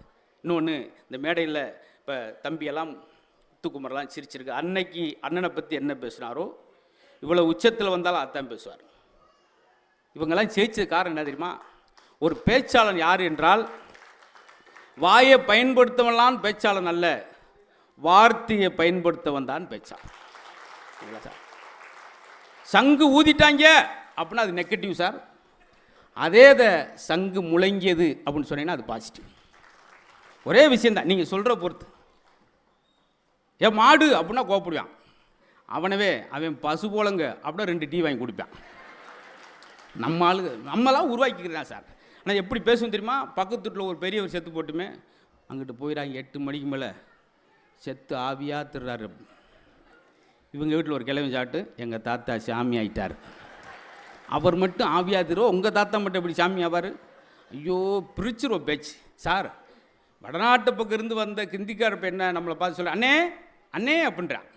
இன்னொன்று, இந்த மேடையில் இப்போ தம்பியெல்லாம் முத்துக்குமரெல்லாம் சிரிச்சிருக்கு. அன்னைக்கு அண்ணனை பற்றி என்ன பேசினாரோ இவ்வளோ உச்சத்தில் வந்தாலும் அதான் பேசுவார். இவங்கெல்லாம் ஜெயிச்சது காரணம் என்ன தெரியுமா? ஒரு பேச்சாளன் யார் என்றால், வாயை பயன்படுத்தவன்லாம் பேச்சாளன் அல்ல, வார்த்தையை பயன்படுத்தவன் தான் பேச்சாளன். சார், சங்கு ஊதிட்டாங்க அப்படின்னா அது நெகட்டிவ் சார். அதே சங்கு முழங்கியது அப்படின்னு சொன்னீங்கன்னா அது பாசிட்டிவ். ஒரே விஷயந்தான், நீங்கள் சொல்கிற பொறுத்து. ஏன் மாடு அப்படின்னா கோப்பிடுவான், அவன் பசு போலங்க அப்படின்னா 2 டீ வாங்கி கொடுப்பான். நம்மளாம் உருவாக்கிக்கிறேன் சார். ஆனால் எப்படி பேசுவோம் தெரியுமா? பக்கத்து வீட்டில் ஒரு பெரியவர் செத்து போட்டுமே, அங்கிட்டு போயிடாங்க 8 மணிக்கு மேலே செத்து ஆவியாக திருறாரு. இவங்க வீட்டில் ஒரு கிழமை சாப்பிட்டு, எங்கள் தாத்தா சாமி ஆகிட்டார். அவர் மட்டும் ஆவியாக திருவோம், உங்கள் தாத்தா மட்டும் எப்படி சாமி ஆவார்? ஐயோ, பிரிச்சிருவோம் பேச்சு சார். வடநாட்டு பக்கம் இருந்து வந்த கிந்திக்கார பெண்ணை நம்மளை பார்த்து சொல்ல, அண்ணே அண்ணே அப்படின்றான்.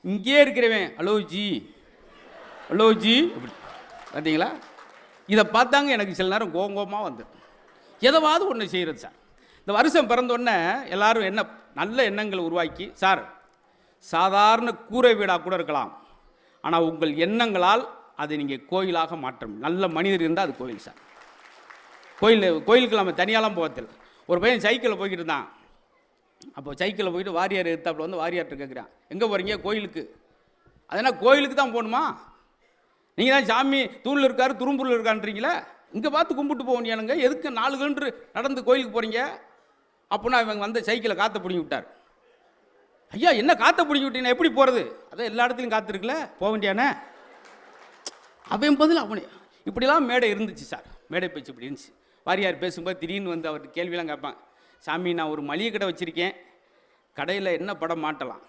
இங்கே இருக்கிறவன், ஹலோ ஜி ஹலோ ஜி அப்படி பார்த்தீங்களா? இதை பார்த்தாங்க எனக்கு சில நேரம் கோங்கோமாக வந்து எதாவது ஒன்று செய்கிறது சார். இந்த வருஷம் பிறந்தோடனே எல்லோரும் என்ன நல்ல எண்ணங்களை உருவாக்கி, சார் சாதாரண கூரை வீடாக கூட இருக்கலாம், ஆனால் உங்கள் எண்ணங்களால் அதை நீங்கள் கோயிலாக மாற்றம். நல்ல மனிதர் இருந்தால் அது கோயில் சார். கோயிலுக்கு நம்ம தனியாலாம் போகத்தில். ஒரு பையன் சைக்கிளில் போய்கிட்டு இருந்தான். அப்போ சைக்கிளில் போயிட்டு வாரியார் எடுத்தாப்புல வந்து வாரியார்கிட்ட கேட்குறான், எங்கே போகிறீங்க? கோயிலுக்கு. அதனால் கோயிலுக்கு தான் போகணுமா? நீங்கள் தான் சாமி தூணில் இருக்காரு துரும்பூரில் இருக்கான்றீங்களே, இங்கே பார்த்து கும்பிட்டு போக வேண்டியானுங்க, எதுக்கு 4 கிலோமீட்டர் நடந்து கோயிலுக்கு போகிறீங்க? அப்படின்னா இவங்க வந்து சைக்கிளை காற்றை பிடிங்கி விட்டார். ஐயா என்ன காற்றை பிடிங்கி விட்டீங்கன்னா எப்படி போகிறது? அதான் எல்லா இடத்துலையும் காற்று இருக்குல்ல, போக வேண்டியானே. அவன் பதில் அவனே இப்படிலாம் மேடை இருந்துச்சு சார். மேடை பேச்சு இப்படி இருந்துச்சு. வாரியார் பேசும்போது திடீர்னு வந்து அவர்கிட்ட கேள்வியெல்லாம் கேட்பான். சாமி நான் ஒரு மளிகை கடை வச்சுருக்கேன், கடையில் என்ன படம் மாட்டலாம்?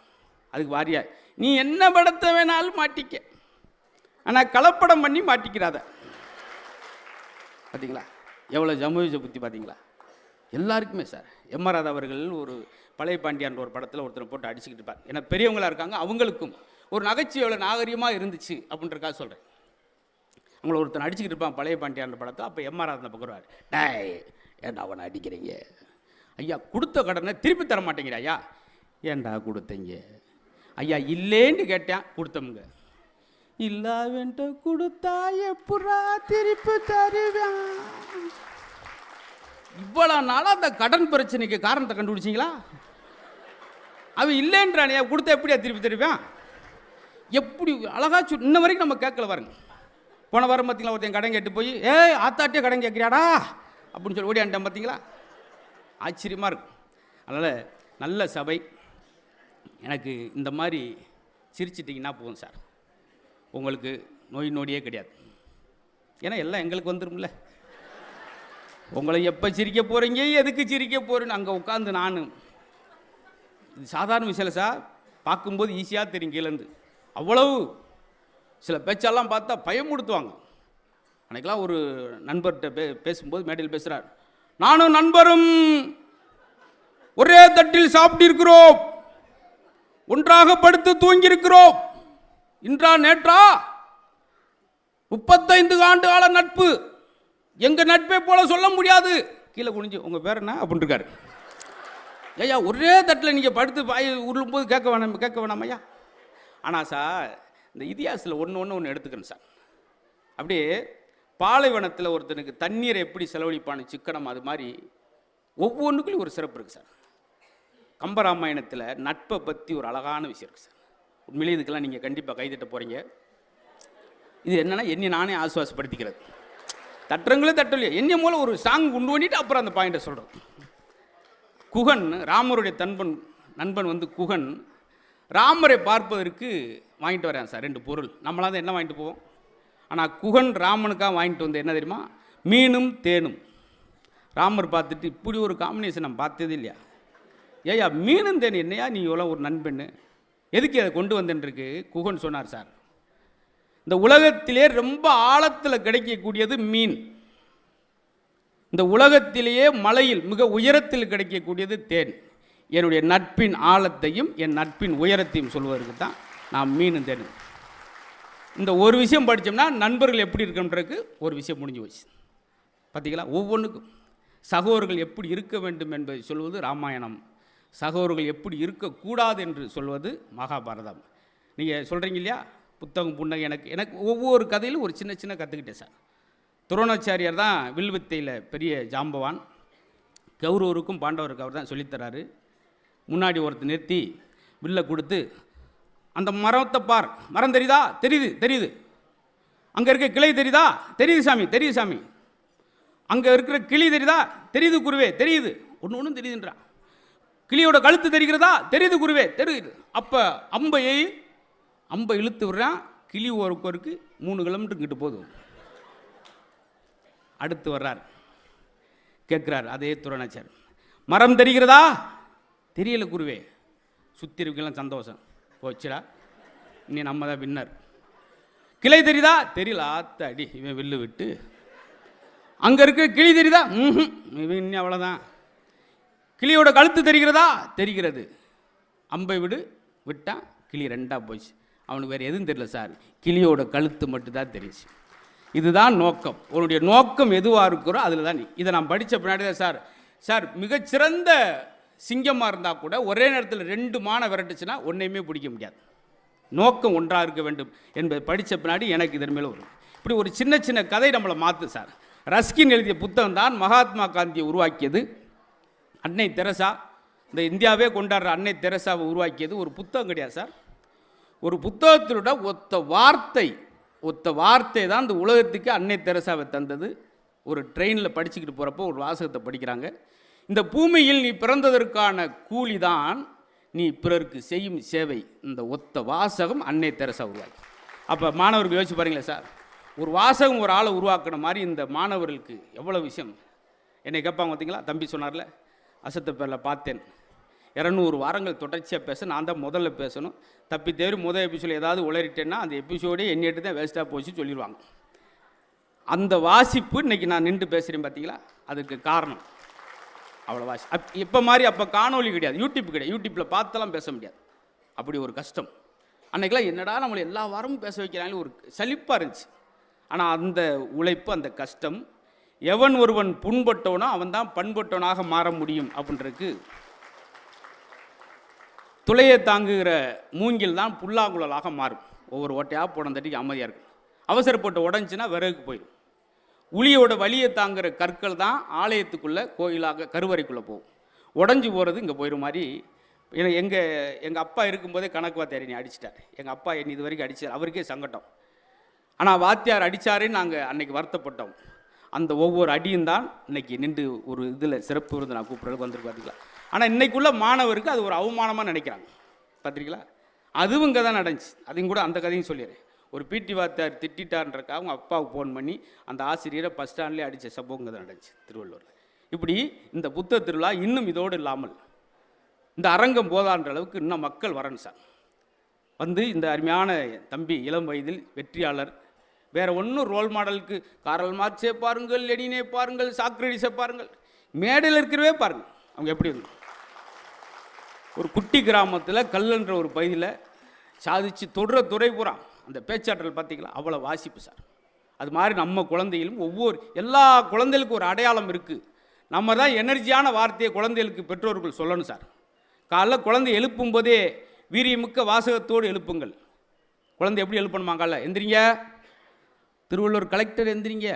அதுக்கு வாரியார், நீ என்ன படத்தை வேணாலும் மாட்டிக்க, ஆனால் கலப்படம் பண்ணி மாட்டிக்கிறாத. பார்த்தீங்களா எவ்வளோ ஜமூஜ புத்தி பார்த்தீங்களா? எல்லாருக்குமே சார். எம்.ஆர். ராதா அவர்கள் ஒரு பழைய பாண்டியான்ற ஒரு படத்தில் ஒருத்தரை போட்டு அடிச்சுக்கிட்டு இருப்பார். ஏன்னா பெரியவங்களாக இருக்காங்க, அவங்களுக்கும் ஒரு நகைச்சுவை எவ்வளோ நாகரிகமாக இருந்துச்சு அப்படின்றக்காக சொல்கிறேன். அவங்கள ஒருத்தனை அடிச்சுக்கிட்டு இருப்பான் பழைய பாண்டியான்ற படத்தில். அப்போ எம்.ஆர். ராதா பக்கம் டேய் ஏன்டா அவனை அடிக்கிறீங்க? ஐயா கொடுத்த கடனை திருப்பி தர மாட்டேங்கிற. ஐயா ஏன்டா கொடுத்தீங்க? ஐயா இல்லேன்னு கேட்டேன், கொடுத்தோமுங்க. இல்லாவன்ட்டு கொடுத்தா எப்படா திருப்பி தருவேன்? இவ்வளோ நாளாக அந்த கடன் பிரச்சனைக்கு காரணத்தை கண்டுபிடிச்சிங்களா? அவன் இல்லைன்றானே, கொடுத்தா எப்படியா திருப்பி தருவேன்? எப்படி அழகா இன்ன வரைக்கும் நம்ம கேட்கல பாருங்க. போன வாரம் பார்த்தீங்களா ஒருத்தன் கடன் கேட்டு போய் ஆத்தாட்டியே கடன் கேட்குறியாடா அப்படின்னு சொல்லி ஓடியான்ட்டேன். பார்த்தீங்களா? ஆச்சரியமாக இருக்கும். அதனால் நல்ல சபை. எனக்கு இந்த மாதிரி சிரிச்சிட்டிங்கன்னா போதும் சார், உங்களுக்கு நோய் நொடியே கிடையாது. ஏன்னா எல்லாம் எங்களுக்கு வந்துடும்ல. உங்களை எப்போ சிரிக்க போகிறீங்க, எதுக்கு சிரிக்க போகிறேன்னு அங்கே உட்காந்து நான், இது சாதாரண விஷயம் சார். பார்க்கும்போது ஈஸியாக தெரியும் கீழேருந்து. அவ்வளவு சில பேச்செல்லாம் பார்த்தா பயமுடுத்துவாங்க. அன்றைக்கெலாம் ஒரு நண்பர்கிட்ட பேசும்போது மேடையில் பேசுகிறார், நானும் நண்பரும் ஒரே தட்டில் சாப்பிட்டிருக்கிறோம், ஒன்றாக படுத்து தூங்கியிருக்கிறோம், இன்றா நேற்றா 35 ஆண்டு கால நட்பு, எங்கள் நட்பை போல சொல்ல முடியாது. கீழே குனிஞ்சு உங்கள் பேர் என்ன அப்படின்னு இருக்காரு. ஐயா ஒரே தட்டில் நீங்கள் படுத்து பாய் உருளும்போது கேட்க வேணாம் ஐயா. ஆனால் சார் இந்த இதிகாசத்தில் ஒன்று எடுத்துக்கிறேன் சார். அப்படியே பாலைவனத்தில் ஒருத்தனுக்கு தண்ணீரை எப்படி செலவழிப்பான்னு சிக்கனம், அது மாதிரி ஒவ்வொன்றுக்குள்ளேயும் ஒரு சிறப்பு இருக்குது சார். கம்பராமாயணத்தில் நட்பை பற்றி ஒரு அழகான விஷயம் இருக்குது சார். உண்மையிலே இதுக்கெல்லாம் நீங்கள் கண்டிப்பாக கைதட்ட போகிறீங்க. இது என்னென்னா என்னை நானே ஆசுவாசப்படுத்திக்கிறது. தட்டுறங்களே தட்டலையோ என்னை மூலம் ஒரு சாங் கொண்டு பண்ணிட்டு அப்புறம் அந்த பாயிண்ட்டை சொல்கிறோம். குகன் ராமருடைய நண்பன் வந்து குகன் ராமரை பார்ப்பதற்கு வாங்கிட்டு வரேன் சார் 2 பொருள். நம்மளாம் என்ன வாங்கிட்டு போவோம்? ஆனால் குகன் ராமனுக்காக வாங்கிட்டு வந்து என்ன தெரியுமா? மீனும் தேனும். ராமர் பார்த்துட்டு இப்படி ஒரு காம்பினேஷன் நம்ம பார்த்ததே இல்லையா? ஏயா மீனும் தேன் என்னையா நீ இவ்வளோ ஒரு நண்பன்னு எதுக்கு அதை கொண்டு வந்தேன்ருக்கு குகன் சொன்னார் சார். இந்த உலகத்திலே ரொம்ப ஆழத்தில் கிடைக்கக்கூடியது மீன். இந்த உலகத்திலேயே மலையில் மிக உயரத்தில் கிடைக்கக்கூடியது தேன். என்னுடைய நட்பின் ஆழத்தையும் என் நட்பின் உயரத்தையும் சொல்வதற்கு தான் நான் மீன் தேன். இந்த ஒரு விஷயம் படித்தோம்னா நண்பர்கள் எப்படி இருக்குன்றதுக்கு ஒரு விஷயம் முடிஞ்சு போச்சு. பார்த்தீங்களா? ஒவ்வொன்றுக்கும் சகோதரர்கள் எப்படி இருக்க வேண்டும் என்பதை சொல்வது ராமாயணம், சகோதரர்கள் எப்படி இருக்கக்கூடாது என்று சொல்வது மகாபாரதம். நீங்கள் சொல்கிறீங்க இல்லையா புத்தகம் புன்னகை. எனக்கு ஒவ்வொரு கதையிலும் ஒரு சின்ன கற்றுக்கிட்டேன் சார். துரோணாச்சாரியார் தான் வில்வித்தையில் பெரிய ஜாம்பவான். கௌரவருக்கும் பாண்டவருக்கு அவர் தான் சொல்லித்தராரு. முன்னாடி ஒருத்தர் நிறுத்தி வில்லை கொடுத்து, அந்த மரத்தை பார், மரம் தெரியுதா? தெரியுது. அங்கே இருக்க கிளை தெரியுதா? தெரியுது சாமி. அங்கே இருக்கிற கிளி தெரியுதா? தெரியுது குருவே, தெரியுது. ஒன்றும் தெரியுதுன்றான். கிளியோட கழுத்து தெரிகிறதா? தெரியுது குருவே, தெரியுது. அப்போ அம்பை இழுத்து விடுறான். கிளி ஒருக்கு 3 கிலோமீட்டர் கிட்ட போதும். அடுத்து வர்றார், கேட்குறார் அதே துரோணாச்சார், மரம் தெரிகிறதா? தெரியல குருவே. சுற்றி இருக்கலாம் சந்தோஷம் போச்சுடா, இனி நம்ம தான் வின்னர். கிளை தெரியுதா? தெரியல. ஆத்த அடி இவன் வில்லு விட்டு. அங்கே இருக்க கிளி தெரியுதா? இவன் இன்னும் அவ்வளோதான். கிளியோட கழுத்து தெரிகிறதா? தெரிகிறது. அம்பை விட்டான். கிளி 2ஆக போச்சு. அவனுக்கு வேறு எதுவும் தெரியல சார், கிளியோட கழுத்து மட்டும்தான் தெரியுது. இதுதான் நோக்கம். உன்னுடைய நோக்கம் எதுவாக இருக்கிறோ அதில் தான். இதை நான் படித்த பின்னாடி தான் சார் மிகச்சிறந்த சிங்கமாக இருந்தால் கூட ஒரே நேரத்தில் 2 மானை விரட்டுச்சுன்னா ஒன்றையுமே பிடிக்க முடியாது. நோக்கம் ஒன்றாக இருக்க வேண்டும் என்பதை படித்த பின்னாடி எனக்கு இதன் மேலே வரும். இப்படி ஒரு சின்ன சின்ன கதை நம்மளை மாற்று சார். ரஸ்கின் எழுதிய புத்தகம் தான் மகாத்மா காந்தியை உருவாக்கியது. அன்னை தெரசா, இந்த இந்தியாவே கொண்டாடுற அன்னை தெரசாவை உருவாக்கியது ஒரு புத்தகம் கிடையாது சார். ஒரு புத்தகத்திலோட ஒத்த வார்த்தை தான் இந்த உலகத்துக்கு அன்னை தெரசாவை தந்தது. ஒரு ட்ரெயினில் படிச்சுக்கிட்டு போகிறப்போ ஒரு வாசகத்தை படிக்கிறாங்க. இந்த பூமியில் நீ பிறந்ததற்கான கூலி தான் நீ பிறருக்கு செய்யும் சேவை. இந்த ஒத்த வாசகம் அன்னை தெரசா உருவாக்கி. அப்போ மாணவர்கள் யோசிச்சு பாருங்களேன் சார், ஒரு வாசகம் ஒரு ஆளை உருவாக்குன மாதிரி இந்த மாணவர்களுக்கு எவ்வளோ விஷயம். என்னை கேட்பாங்க பார்த்தீங்களா, தம்பி சொன்னார்ல, அசத்த பேரில் பார்த்தேன் 200 வாரங்கள் தொடர்ச்சியாக பேச நான் தான் முதல்ல பேசணும், தப்பி தேறி முதல் எபிசோடு ஏதாவது உளறிட்டேன்னா அந்த எபிசோடே எண்ணிட்டு தான் வேஸ்ட்டாக போச்சு சொல்லிடுவாங்க. அந்த வாசிப்பு இன்றைக்கி நான் நின்று பேசுகிறேன் பார்த்தீங்களா, அதுக்கு காரணம் அவ்வளோ வாசி. இப்போ மாதிரி அப்போ காணொலி கிடையாது, யூடியூப் கிடையாது, யூடியூப்பில் பார்த்தெல்லாம் பேச முடியாது. அப்படி ஒரு கஷ்டம். அன்றைக்கெல்லாம் என்னடா நம்மளை எல்லா வாரமும் பேச வைக்கிறாங்களே ஒரு சலிப்பாக இருந்துச்சு. ஆனால் அந்த உழைப்பு, அந்த கஷ்டம், எவன் ஒருவன் புண்பட்டவனோ அவன் தான் பண்பட்டவனாக மாற முடியும் அப்படின்றதுக்கு துளையை தாங்குகிற மூங்கில் தான் புல்லாங்குழலாக மாறும். ஒவ்வொரு ஓட்டையாக போன தட்டிக்கு அமைதியாக இருக்கும். அவசரப்பட்டு உடஞ்சின்னா விறகுக்கு போயிடும். உளியோட வலியை தாங்குகிற கற்கள் தான் ஆலயத்துக்குள்ளே கோயிலாக கருவறைக்குள்ளே போகும். உடஞ்சி போகிறது இங்கே போயிடும் மாதிரி. எங்கள் அப்பா இருக்கும்போதே கணக்கு வாத்தியார் என்னை அடிச்சிட்டார். எங்கள் அப்பா என்னை இது வரைக்கும் அடித்தார், அவருக்கே சங்கடம். ஆனால் வாத்தியார் அடித்தாருன்னு நாங்கள் அன்றைக்கி வருத்தப்பட்டோம். அந்த ஒவ்வொரு அடியும் தான் இன்றைக்கி நின்று ஒரு இதில் சிறப்பு விருந்து நான் கூப்பிட்றதுக்கு வந்துருக்கு பார்த்தீங்களா. ஆனால் இன்றைக்குள்ள மாணவருக்கு அது ஒரு அவமானமாக நினைக்கிறாங்க பார்த்துருக்கீங்களா. அதுவும் இங்கே தான் நடந்துச்சு. அதையும் கூட அந்த கதையும் சொல்லிடுறேன். ஒரு பிடி வாத்தியார் திட்டான்றக்கா அவங்க அப்பாவுக்கு ஃபோன் பண்ணி அந்த ஆசிரியரை பஸ் ஸ்டாண்ட்லேயே அடித்த சம்பவம் இங்கே தான் நடந்துச்சு திருவள்ளூரில். இப்படி இந்த புத்தக திருவிழா இன்னும் இதோடு இல்லாமல் இந்த அரங்கம் போதான்ற அளவுக்கு இன்னும் மக்கள் வரணும் சார். வந்து இந்த அருமையான தம்பி இளம் வயதில் வெற்றியாளர், வேறு ஒன்றும் ரோல் மாடலுக்கு காரல் மார்க்ஸே பாருங்கள், லெனினே பாருங்கள், சாக்ரடிஸை பாருங்கள், மேடையில் இருக்கிறவே பாருங்கள் அவங்க எப்படி வந்து ஒரு குட்டி கிராமத்தில் கல்லுன்ற ஒரு பகுதியில் சாதித்து தொடுற துறை பூரா அந்த பேச்சாற்றல் பார்த்திங்களா, அவ்வளோ வாசிப்பு சார். அது மாதிரி நம்ம குழந்தைகளும் எல்லா குழந்தைகளுக்கும் ஒரு அடையாளம் இருக்குது. நம்ம தான் எனர்ஜியான வார்த்தையை குழந்தைகளுக்கு பெற்றோர்கள் சொல்லணும் சார். காலைல குழந்தை எழுப்பும் போதே வீரியமிக்க வாசகத்தோடு எழுப்புங்கள். குழந்தை எப்படி எழுப்பணுமா, காலைல எந்திரிங்க, திருவள்ளூர் கலெக்டர் எந்திரிங்க,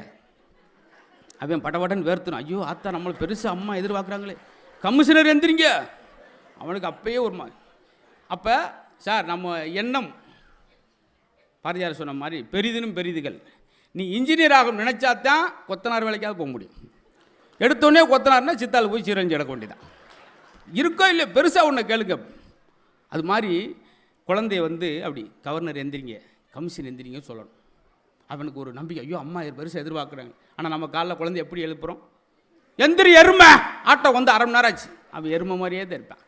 அவன் படபடன்னு வேர்த்தணும், ஐயோ ஆத்தா நம்மளை பெருசு அம்மா எதிர்பார்க்குறாங்களே, கமிஷனர் எந்திரிங்க, அவனுக்கு அப்பயே ஒரு அப்போ சார் நம்ம எண்ணம் பாரதியார் சொன்ன மாதிரி பெரிதினும் பெரிதுகள். நீ இன்ஜினியர் ஆகும் நினச்சாதான் கொத்தனார் வேலைக்காவது போக முடியும். எடுத்தோடனே கொத்தனார்னா சித்தால் போய் சீரஞ்சி எடுக்க வேண்டியதான். இருக்கோ இல்லை பெருசாக ஒன்று கேளுங்க. அது மாதிரி குழந்தைய வந்து அப்படி கவர்னர் எந்திரிங்க, கமிஷன் எந்திரிங்க சொல்லணும். அவனுக்கு ஒரு நம்பிக்கை, ஐயோ அம்மா பெருசாக எதிர்பார்க்குறாங்க. ஆனால் நம்ம காலைல குழந்தை எப்படி எழுப்புகிறோம், எந்திரி எருமை, ஆட்டம் வந்து 1/2 மணி நேரம் ஆச்சு, அவன் எருமை மாதிரியே தான் இருப்பான்.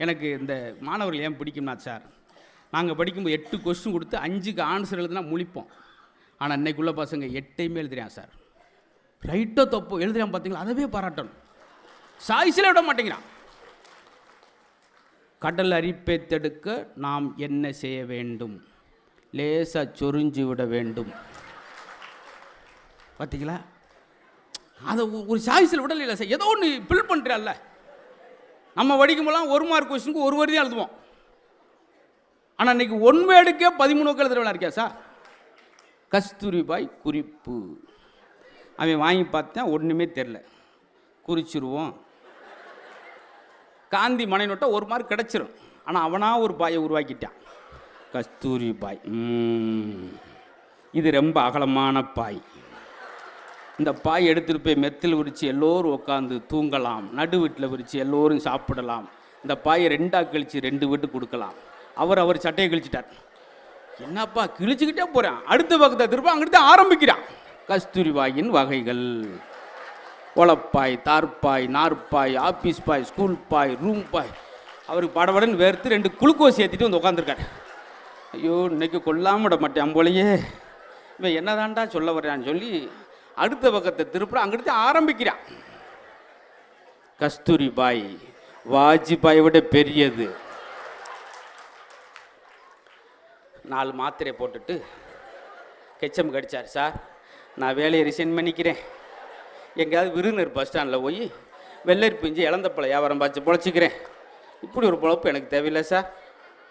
எனக்கு இந்த மாணவர்கள் ஏன் பிடிக்கும்னா சார், நாங்கள் படிக்கும்போது 8 கொஸ்டின் கொடுத்து 5க்கு ஆன்சர் எழுதுனா முழிப்போம். ஆனால் இன்னைக்குள்ள பசங்க 8ஐயுமே எழுதுறான் சார். ரைட்டோ தப்போ எழுதுறான் பார்த்தீங்களா, அதவே பாராட்டணும். சாய்ஸில் விட மாட்டேங்கிறான். கடல் அரிப்பை தடுக்க நாம் என்ன செய்ய வேண்டும், லேசாக சொரிஞ்சு விட வேண்டும். பார்த்தீங்களா, அதை ஒரு சாய்ஸில் விடல இல்லை சார், ஏதோ ஒன்று ஃபில் பண்ணுறான்ல. நம்ம படிக்கும்போதெல்லாம் 1 மார்க் கொஸ்டினுக்கு 1 வரி தான் எழுதுவோம். ஆனால் இன்றைக்கி 1 வேர்டுக்கே 13 எழுதுறவனா இருக்கியா சார். கஸ்தூரிபாய் குறிப்பு அவன் வாங்கி பார்த்தேன், ஒன்றுமே தெரில, குறிச்சிருவோம். காந்தி மனை நோட்டா 1 மார்க் கிடச்சிரும். ஆனால் அவனாக ஒரு பாயை உருவாக்கிட்டான், கஸ்தூரிபாய். இது ரொம்ப அகலமான பாய், இந்த பாய் எடுத்துகிட்டு போய் மெத்தில் விரித்து எல்லோரும் உட்காந்து தூங்கலாம், நடு வீட்டில் விரித்து எல்லோரும் சாப்பிடலாம். இந்த பாயை 2ஆக கழித்து 2 வீட்டுக்கு கொடுக்கலாம். அவர் சட்டையை கிழிச்சிட்டார். என்னப்பா கிழிச்சுக்கிட்டே போகிறேன், அடுத்த பக்கத்தை திரும்ப அங்கிட்டு தான் ஆரம்பிக்கிறான். கஸ்தூரிபாயின் வகைகள்: ஒலப்பாய், தார்பாய், நார்பாய், ஆஃபீஸ் பாய், ஸ்கூல் பாய், ரூம் பாய். அவருக்கு படபடன்னு வேர்த்து 2 குளுக்கோஸ் ஏற்றிட்டு வந்து உட்காந்துருக்காரு. ஐயோ இன்னைக்கு கொல்லாம விட மாட்டேன் போலையே, இவன் என்னதான்டா சொல்ல வர்றான்னு சொல்லி அடுத்த பக்கத்தை திருப்புற அங்கிட்டு ஆரம்பிக்கிறான். கஸ்தூரிபாய் வாஜ்பாயை விட பெரியது. 4 மாத்திரை போட்டுட்டு கெச்சம் கடிச்சார். சார், நான் வேலையை ரிசைன் பண்ணிக்கிறேன், எங்கேயாவது விருதுநர் பஸ் ஸ்டாண்டில் போய் வெள்ளரி பிஞ்சு இளந்தப்பழ வியாபாரம் பார்த்து பொழைச்சிக்கிறேன், இப்படி ஒரு பொழப்பு எனக்கு தேவையில்லை சார்.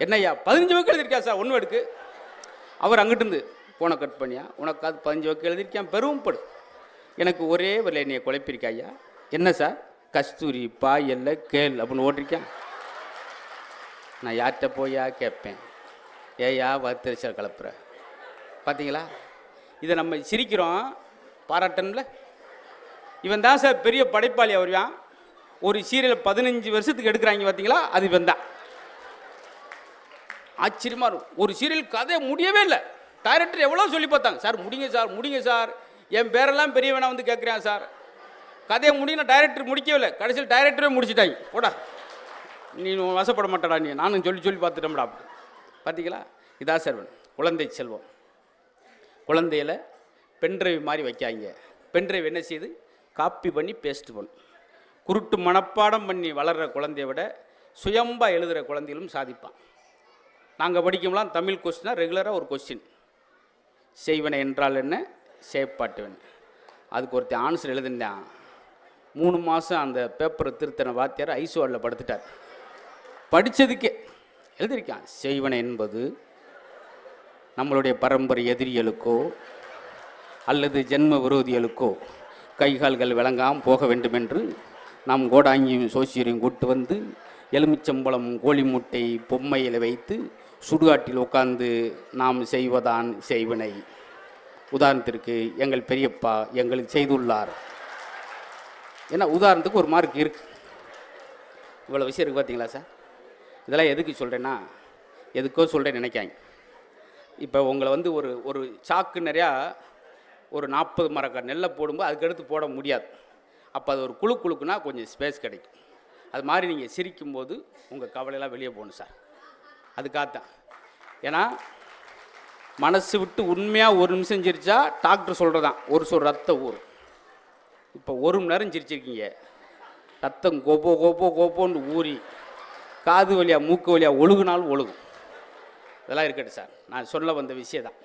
என்னய்யா 15 வக்கு எழுதியிருக்கா சார், ஒன்று எடுக்கு. அவர் அங்கிட்டிருந்து போனை கட் பண்ணியா, உனக்கு அது 15 வக்கு எழுதியிருக்கான், பெரும்படு, எனக்கு ஒரே வேலை என்னையை குழப்பிருக்கா ஐயா. என்ன சார், கஸ்தூரி பாயல்ல கேள் அப்படின்னு ஓட்டிருக்கேன். நான் யார்கிட்ட போயா கேட்பேன், ஏயா வத்திரிச்சல் கலப்புற. பார்த்தீங்களா, இதை நம்ம சிரிக்கிறோம், பாராட்டன்ல. இவன் தான் சார் பெரிய படைப்பாளி. வருவான் ஒரு சீரியல் 15 வருஷத்துக்கு எடுக்கிறாங்க பார்த்தீங்களா, அது இவன் தான். ஆச்சரியமாக இருக்கும். ஒரு சீரியல் கதை முடியவே இல்லை, டைரக்டர் எவ்வளோ சொல்லி பார்த்தாங்க, சார் முடிங்க சார் முடிங்க சார், என் பேரெல்லாம் பெரியவனா வந்து கேட்குறேன் சார், கதையை முடியும். டைரக்டர் முடிக்கவே இல்லை, கடைசியில் டைரக்டரே முடிச்சுட்டாங்க. போடா நீ வசப்பட மாட்டடா, நீ நானும் சொல்லி சொல்லி பார்த்துட்டோம்டா. பார்த்தீங்களா, இதா சார் குழந்தை செல்வம். குழந்தையில பென்ட்ரைவ் மாதிரி வைக்காங்க. பென்ட்ரைவ் என்ன செய்யுது, காப்பி பண்ணி பேஸ்ட் பண்ணும். குருட்டு மனப்பாடம் பண்ணி வளர்கிற குழந்தைய விட சுயம்பாக எழுதுகிற குழந்தைகளும் சாதிப்பான். நாங்கள் படிக்கும்போலாம் தமிழ் கொஸ்டினாக ரெகுலராக ஒரு கொஸ்டின், செய்வனை என்றால் என்ன, சேப்பாட்டுவன். அதுக்கு ஒருத்தர் ஆன்சர் எழுதுனான். 3 மாதம் அந்த பேப்பரை திருத்தன வாத்தியார் ஐசுவாலில் படுத்துட்டார். படித்ததுக்கே எழுதியிருக்கான், செய்வனை என்பது நம்மளுடைய பரம்பரை எதிரிகளுக்கோ அல்லது ஜென்ம விரோதிகளுக்கோ கைகால்கள் விளங்காமல் போக வேண்டும் என்று நாம் கோடாங்கியும் சோசியரையும் கூட்டு வந்து எலுமிச்சம்பழம் கோழி முட்டை பொம்மையில் வைத்து சுடுகாட்டில் உட்கார்ந்து நாம் செய்வதான் செய்வினை. உதாரணத்திற்கு எங்கள் பெரியப்பா எங்களுக்கு செய்துள்ளார். ஏன்னா உதாரணத்துக்கு ஒரு மார்க் இருக்குது. இவ்வளோ விஷயம் இருக்குது பார்த்தீங்களா சார். இதெல்லாம் எதுக்கு சொல்கிறேன்னா, எதுக்கோ சொல்கிறேன் நினைக்காங்க. இப்போ உங்களை வந்து ஒரு சாக்கு நிறையா ஒரு 40 மரக்காய் நெல்லை போடும்போது அதுக்கடுத்து போட முடியாது. அப்போ அது ஒரு குழுக்குனா கொஞ்சம் ஸ்பேஸ் கிடைக்கும். அது மாதிரி நீங்கள் சிரிக்கும்போது உங்கள் கவலையெல்லாம் வெளியே போகணும் சார். அதுக்காகத்தான். ஏன்னா மனசு விட்டு உண்மையாக 1 நிமிஷம் சிரிச்சா டாக்டர் சொல்கிறதான் ஒரு சொல் ரத்தம் ஊறும். இப்போ 1 மணி நேரம் சிரிச்சிருக்கீங்க, ரத்தம் கோப்போன்னு ஊறி காது வழியாக மூக்கு வழியாக ஒழுகுனாலும் ஒழுகும். இதெல்லாம் இருக்கட்டும் சார், நான் சொல்ல வந்த விஷயம் தான்.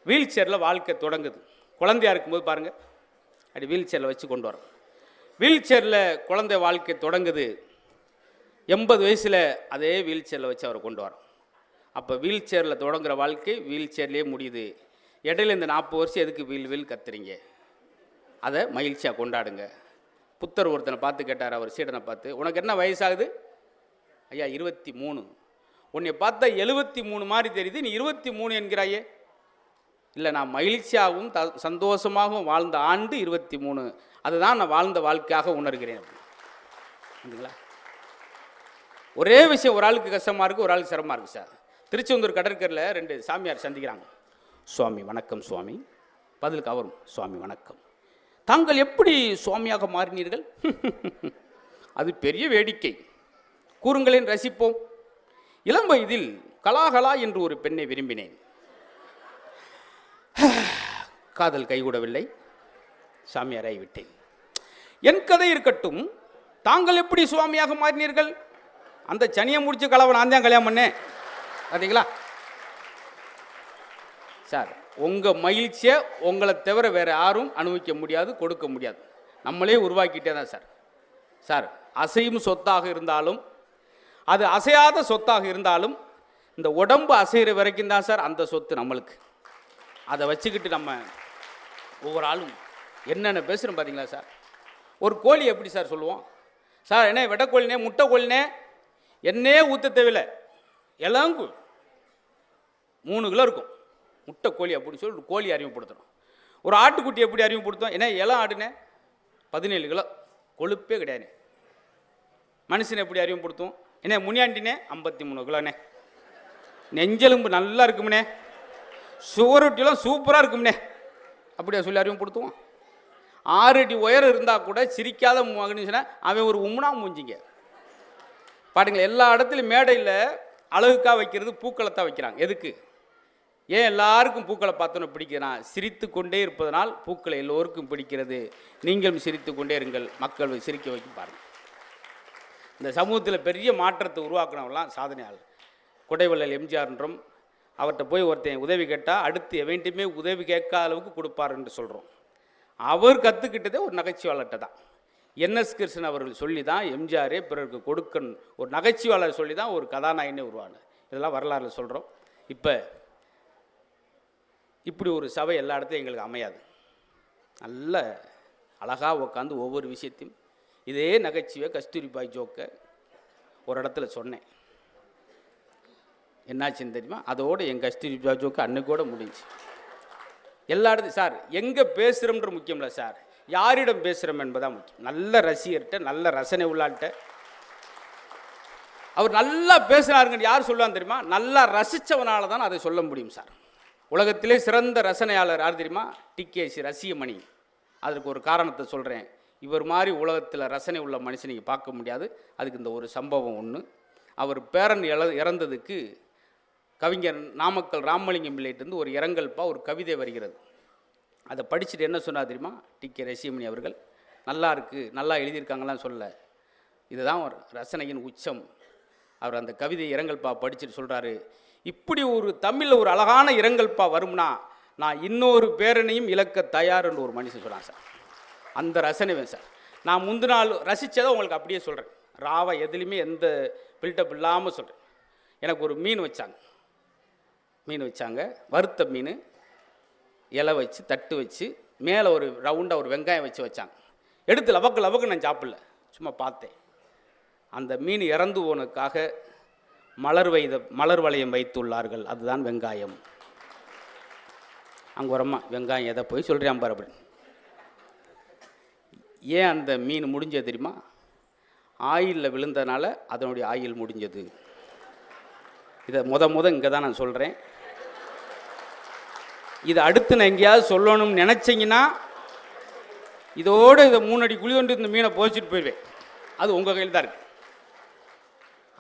வீல் சேரில் வாழ்க்கை தொடங்குது. குழந்தையாக இருக்கும்போது பாருங்கள், அப்படி வீல் சேரில் வச்சு கொண்டு வரோம். வீல் சேரில் குழந்தை வாழ்க்கை தொடங்குது. 80 வயசில் அதே வீல் சேரில் வச்சு அவரை கொண்டு வரோம். அப்போ வீல் சேரில் தொடங்குகிற வாழ்க்கை வீல் சேர்லேயே முடியுது. இடையில இந்த 40 வருஷம் எதுக்கு வீல் கத்துறீங்க, அதை மகிழ்ச்சியாக கொண்டாடுங்க. புத்தர் ஒருத்தனை பார்த்து கேட்டார், அவர் சீடனை பார்த்து, உனக்கு என்ன வயசாகுது? ஐயா 23. உன்னை பார்த்தா 73 மாதிரி தெரியுது, நீ 23 என்கிறாயே. இல்லை, நான் மகிழ்ச்சியாகவும் சந்தோஷமாகவும் வாழ்ந்த ஆண்டு 23, அதுதான் நான் வாழ்ந்த வாழ்க்கையாக உணர்கிறேன். அப்படிங்களா? ஒரே விஷயம், ஒரு ஆளுக்கு கஷ்டமாக இருக்குது, ஒரு ஆளுக்கு சிரமமாக இருக்குது சார். திருச்செந்தூர் கடற்கரையில் 2 சாமியார் சந்திக்கிறாங்க. சுவாமி வணக்கம் சுவாமி. பதிலுக்கு அவரும் சுவாமி வணக்கம். தாங்கள் எப்படி சுவாமியாக மாறினீர்கள்? அது பெரிய வேடிக்கை, கூறுங்களேன் ரசிப்போம். இளம் வயதில் கலாகலா என்று ஒரு பெண்ணை விரும்பினேன். காதல் கைகூடவில்லை, சாமியாராய் விட்டேன். என் கதை இருக்கட்டும், தாங்கள் எப்படி சுவாமியாக மாறினீர்கள்? அந்த சனியை முடிச்சு கலவை நான் தான் கல்யாணம் பண்ணேன். பார்த்தீங்களா சார், உங்கள் மகிழ்ச்சியை உங்களை தவிர வேறு யாரும் அனுபவிக்க முடியாது, கொடுக்க முடியாது. நம்மளே உருவாக்கிட்டே தான் சார். சார், அசையும் சொத்தாக இருந்தாலும் அது அசையாத சொத்தாக இருந்தாலும் இந்த உடம்பு அசைகிற வரைக்கும் தான் சார் அந்த சொத்து நம்மளுக்கு. அதை வச்சுக்கிட்டு நம்ம ஒவ்வொரு ஆளும் என்னென்ன பேசுகிறோம் பார்த்தீங்களா சார். ஒரு கோழி எப்படி சார் சொல்லுவோம், சார் என்ன வெட்டைக்கோழினே முட்டை கோழினே என்னே ஊற்ற தேவையில்லை, எல்லாம் 3 கிலோ இருக்கும் முட்டை கோழி அப்படின்னு சொல்லி கோழி அறிமுகப்படுத்துகிறோம். ஒரு ஆட்டுக்குட்டி எப்படி அறிமுகப்படுத்தும், ஏன்னா இளம் ஆடுனே 17 கிலோ, கொழுப்பே கிடையாது. மனுஷனை எப்படி அறிமுகப்படுத்தும், என்ன முனியாண்டினே 53 கிலோண்ணே, நெஞ்செலும்பு நல்லா இருக்கும்னே, சுவரொட்டிலாம் சூப்பராக இருக்கும்னே, அப்படியா சொல்லி அறிமுகப்படுத்துவோம். 6 அடி உயரம் இருந்தால் கூட சிரிக்காத மகனுச்சுன்னா அவன் ஒரு உம்னா மூஞ்சிங்க. பாட்டுங்களா, எல்லா இடத்துலையும் மேடையில் அழகுக்காக வைக்கிறது பூக்களை வைக்கிறாங்க. எதுக்கு? ஏன் எல்லாருக்கும் பூக்களை பார்த்தோன்னு பிடிக்கிறா? சிரித்து கொண்டே இருப்பதனால் பூக்களை எல்லோருக்கும் பிடிக்கிறது. நீங்களும் சிரித்து கொண்டே இருங்கள், மக்கள் சிரிக்க வைக்கும் பாருங்கள். இந்த சமூகத்தில் பெரிய மாற்றத்தை உருவாக்குனவங்களாம் சாதனையாளர். கொடைவள்ளல் எம்ஜிஆர் என்றும் அவர்கிட்ட போய் ஒருத்தன் உதவி கேட்டால் அடுத்து எவன்ட்டுமே உதவி கேட்காத அளவுக்கு கொடுப்பாருன்னு சொல்கிறோம். அவர் கற்றுக்கிட்டதே ஒரு நகைச்சுவாளர்கிட்ட தான். என்எஸ் கிருஷ்ணன் அவர்கள் சொல்லி தான் எம்ஜிஆரே பிறருக்கு கொடுக்கணும், ஒரு நகைச்சுவாளர் சொல்லி தான் ஒரு கதாநாயகனே உருவானார். இதெல்லாம் வரலாறுல சொல்கிறோம். இப்போ இப்படி ஒரு சபை எல்லா இடத்துலையும் எங்களுக்கு அமையாது. நல்ல அழகாக உட்காந்து ஒவ்வொரு விஷயத்தையும் இதே நகைச்சுவை கஸ்தூரிபாய் ஜோக்கை ஒரு இடத்துல சொன்னேன். என்னாச்சுன்னு தெரியுமா? அதோடு என் கஸ்தூரிபாய் ஜோக்கு அன்னைக்கூட முடிஞ்சு. எல்லா இடத்தையும் சார் எங்கே பேசுகிறோம்ன்ற முக்கியம் இல்லை சார், யாரிடம் பேசுகிறோம் என்பதான் முக்கியம். நல்ல ரசிகர்கிட்ட, நல்ல ரசனை உள்ளாட்ட அவர் நல்லா பேசுகிறாருங்க யார் சொல்லுவான்னு தெரியுமா? நல்லா ரசித்தவனால தான் அதை சொல்ல முடியும் சார். உலகத்திலே சிறந்த ரசனையாளர் யார் தெரியுமா? டிகேசி ரசிகமணி. அதற்கு ஒரு காரணத்தை சொல்கிறேன். இவர் மாதிரி உலகத்தில் ரசனை உள்ள மனுஷன் நீங்கள் பார்க்க முடியாது. அதுக்கு இந்த ஒரு சம்பவம் ஒன்று. அவர் பேரன் இறந்ததுக்கு கவிஞர் நாமக்கல் ராமலிங்கம் பிள்ளைகிட்டேருந்து ஒரு இரங்கல்ப்பா ஒரு கவிதை வருகிறது. அதை படிச்சுட்டு என்ன சொன்னார் தெரியுமா? டிகே ரசிகமணி அவர்கள் நல்லா இருக்குது, நல்லா எழுதியிருக்காங்களாம் சொல்ல, இதுதான் ஒரு ரசனையின் உச்சம். அவர் அந்த கவிதை இரங்கல்ப்பா படிச்சுட்டு சொல்கிறாரு, இப்படி ஒரு தமிழில் ஒரு அழகான இரங்கல்ப்பா வரும்னா நான் இன்னொரு பேரனையும் இழக்க தயார்னு ஒரு மனுஷன் சொல்கிறான் சார். அந்த ரசனை வேணும் சார். நான் முந்தின நாள் ரசித்ததை உங்களுக்கு அப்படியே சொல்கிறேன். ராவா எதுலேயுமே எந்த பில்டப் இல்லாமல் சொல்கிறேன். எனக்கு ஒரு மீன் வச்சாங்க, வறுத்த மீன், இலை வச்சு தட்டு வச்சு மேலே ஒரு ரவுண்டாக ஒரு வெங்காயம் வச்சாங்க. எடுத்து லவக்கு நான் சாப்பிடல, சும்மா பார்த்தேன். அந்த மீன் இறந்து போனதுக்காக மலர் வளையம் வைத்துள்ளார்கள், அதுதான் வெங்காயம். அங்கே வரம்மா வெங்காயம் எதை போய் சொல்கிறேன் பாரு அப்படின்னு. ஏன் அந்த மீன் முடிஞ்சது தெரியுமா? ஆயிலில் விழுந்ததுனால அதனுடைய ஆயில் முடிஞ்சது. இதை முத இங்கே தான் நான் சொல்கிறேன். இதை அடுத்து நான் எங்கேயாவது சொல்லணும்னு நினச்சிங்கன்னா இதோடு இதை 3 அடி குழி கொண்டு இந்த மீனை போச்சுட்டு போயிடுவேன். அது உங்கள் கையில் தான் இருக்குது.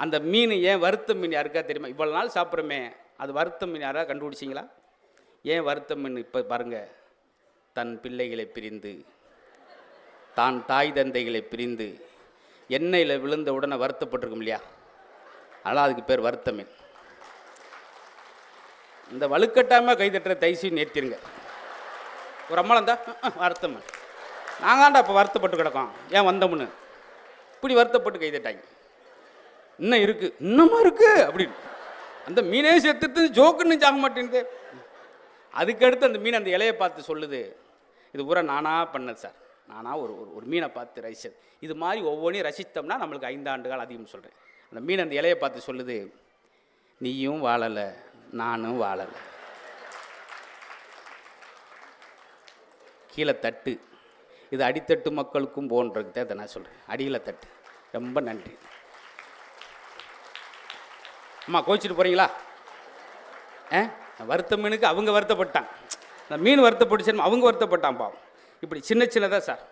அந்த மீன் ஏன் வறுத்த மீன் யாருக்கா தெரியுமா? இவ்வளோ நாள் சாப்பிட்றமே, அது வறுத்த மீன் யாராவது கண்டுபிடிச்சிங்களா? ஏன் வறுத்த மீன்? இப்போ பாருங்கள், தன் பிள்ளைகளை பிரிந்து, தான் தாய் தந்தைகளை பிரிந்து எண்ணெயில் விழுந்த உடனே வருத்தப்பட்டிருக்கும் இல்லையா? அதனால் அதுக்கு பேர் வறுத்த மீன். இந்த வலுக்கட்டாமல் கைதட்டுற தயவுசெய்து நிறுத்திடுங்க. ஒரு அம்மாளம் தான் வறுத்த மீன், நாங்காண்டா இப்போ வருத்தப்பட்டு கிடக்கோம், ஏன் வந்தோம்னு இப்படி வருத்தப்பட்டு கைதட்டாங்க. இன்னும் இருக்குது, இன்னுமா இருக்குது அப்படின்னு. அந்த மீனே செத்துட்டு ஜோக்குன்னு சாக மாட்டேங்குது. அதுக்கடுத்து அந்த மீன் அந்த இலையை பார்த்து சொல்லுது, இது பூரா நானாக பண்ணது சார், நானாக ஒரு மீனை பார்த்து ரசித்தது. இது மாதிரி ஒவ்வொன்றையும் ரசித்தோம்னா நம்மளுக்கு 5 ஆண்டுகள் அதிகம் சொல்கிறேன். அந்த மீன் அந்த இலையை பார்த்து சொல்லுது, நீயும் வாழலை, நானும் வாழலை. கீழே தட்டு, இது அடித்தட்டு மக்களுக்கும் போன்றதுக்கு தான் நான் சொல்கிறேன். அடியில் தட்டு. ரொம்ப நன்றி. அம்மா கோச்சிட்டு போகிறீங்களா? வருத்த மீனுக்கு அவங்க வருத்தப்பட்டாங்க, அந்த மீன் வருத்தப்பட்டுச்சுன்னு அவங்க வருத்தப்பட்டான் பாவம். இப்படி சின்னதாக சார்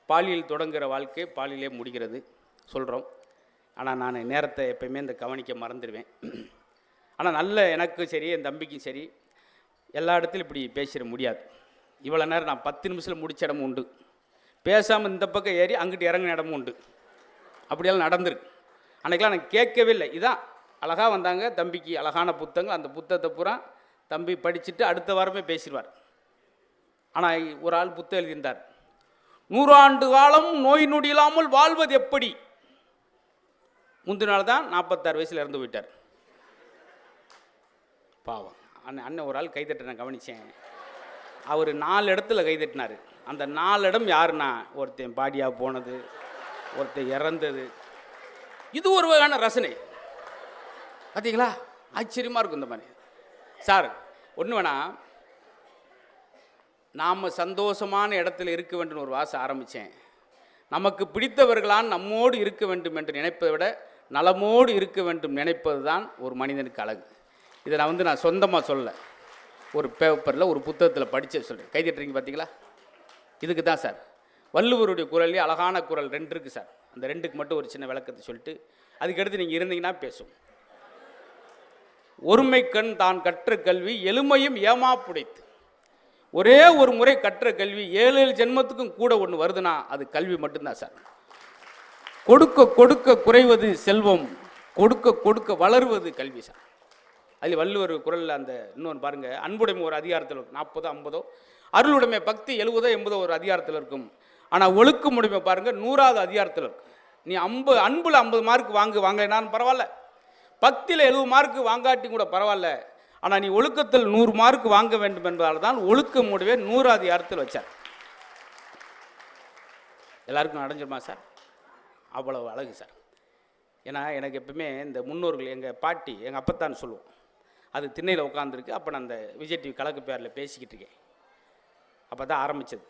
பாலியல் தொடங்குகிற வாழ்க்கை பாலியலே முடிகிறது சொல்கிறோம். ஆனால் நான் நேரத்தை எப்பயுமே இந்த கவனிக்க மறந்துடுவேன். ஆனால் நல்ல எனக்கும் சரி என் தம்பிக்கும் சரி எல்லா இடத்துலையும் இப்படி பேசிட முடியாது. இவ்வளோ நேரம் நான் 10 நிமிஷத்தில் முடிச்ச இடமும் உண்டு, பேசாமல் இந்த பக்கம் ஏறி அங்கிட்டு இறங்கின இடமும் உண்டு. அப்படியெல்லாம் நடந்திருக்கு. அன்றைக்கெலாம் நான் கேட்கவே இல்லை. இதான் அழகாக வந்தாங்க, தம்பிக்கு அழகான புத்தகங்கள், அந்த புத்தகத்தை பூரா தம்பி படிச்சுட்டு அடுத்த வாரமே பேசிடுவார். ஆனால் ஒரு ஆள் புத்தகம் எழுதியிருந்தார், 100 ஆண்டு காலம் நோய் நொடி இல்லாமல் வாழ்வது எப்படி. முந்தின நாள் தான் 46 வயசில் இறந்து போயிட்டார் பாவம். அண்ணன் ஒரு ஆள் கைதட்ட நான் கவனித்தேன். அவர் 4 இடத்துல கைதட்டினார். அந்த 4 இடம் யாருன்னா, ஒருத்தன் பாடியாக போனது, ஒருத்தன் இறந்தது. இது ஒரு வகையான ரசனை பார்த்தீங்களா? ஆச்சரியமாக இருக்கும் இந்த மாதிரி. சார் ஒன்று வேணாம், நாம் சந்தோஷமான இடத்துல இருக்க வேண்டும் ஒரு வாசம் ஆரம்பித்தேன். நமக்கு பிடித்தவர்களால் நம்மோடு இருக்க வேண்டும் என்று நினைப்பதை விட நலமோடு இருக்க வேண்டும் நினைப்பது தான் ஒரு மனிதனுக்கு அழகு. இதை நான் சொந்தமாக சொல்ல, ஒரு பேப்பரில் ஒரு புத்தகத்தில் படித்து சொல்கிறேன். கைதட்டுறீங்க பார்த்தீங்களா? இதுக்கு தான் சார் வள்ளுவருடைய குரல்லே அழகான குரல் 2 இருக்குது சார். அந்த 2க்கு மட்டும் ஒரு சின்ன விளக்கத்தை சொல்லிட்டு அதுக்கடுத்து நீங்கள் இருந்தீங்கன்னா பேசும். ஒருமை கண் தான் கற்ற கல்வி எளிமையும் ஏமாப்புடைத்து. ஒரே ஒரு முறை கற்ற கல்வி 7 ஜென்மத்துக்கும் கூட ஒன்று வருதுன்னா அது கல்வி மட்டும்தான் சார். கொடுக்க கொடுக்க குறைவது செல்வம், கொடுக்க கொடுக்க வளருவது கல்வி சார். அதில் வள்ளுவர் குறளில் அந்த இன்னொன்று பாருங்கள், அன்புடைமை ஒரு அதிகாரத்தில் இருக்கும் 40 50, அருளுடைமை பக்தி 70 80 ஒரு அதிகாரத்தில் இருக்கும். ஆனால் ஒழுக்கமுடைமை பாருங்கள் 100வது அதிகாரத்தில் இருக்கும். நீ அன்புல 50 மார்க் வாங்கினாலும் பரவாயில்ல, பக்தியில் 70 மார்க் வாங்காட்டி கூட பரவாயில்ல, ஆனால் நீ ஒழுக்கத்தில் 100 மார்க் வாங்க வேண்டும் என்பதால் தான் ஒழுக்கமுடையவே 100வது அதிகாரத்தில் வச்சார். எல்லாருக்கும் அடைஞ்சிருமா சார்? அவ்வளவு அழகு சார். ஏன்னா எனக்கு எப்பவுமே இந்த முன்னோர்கள், எங்கள் பாட்டி எங்கள் அப்பத்தான் சொல்லுவோம், அது திண்ணையில் உட்காந்துருக்கு. அப்போ நான் அந்த விஜய் டிவி கலக்கு பேரில் பேசிக்கிட்டு இருக்கேன். அப்போ தான் ஆரம்பித்தது.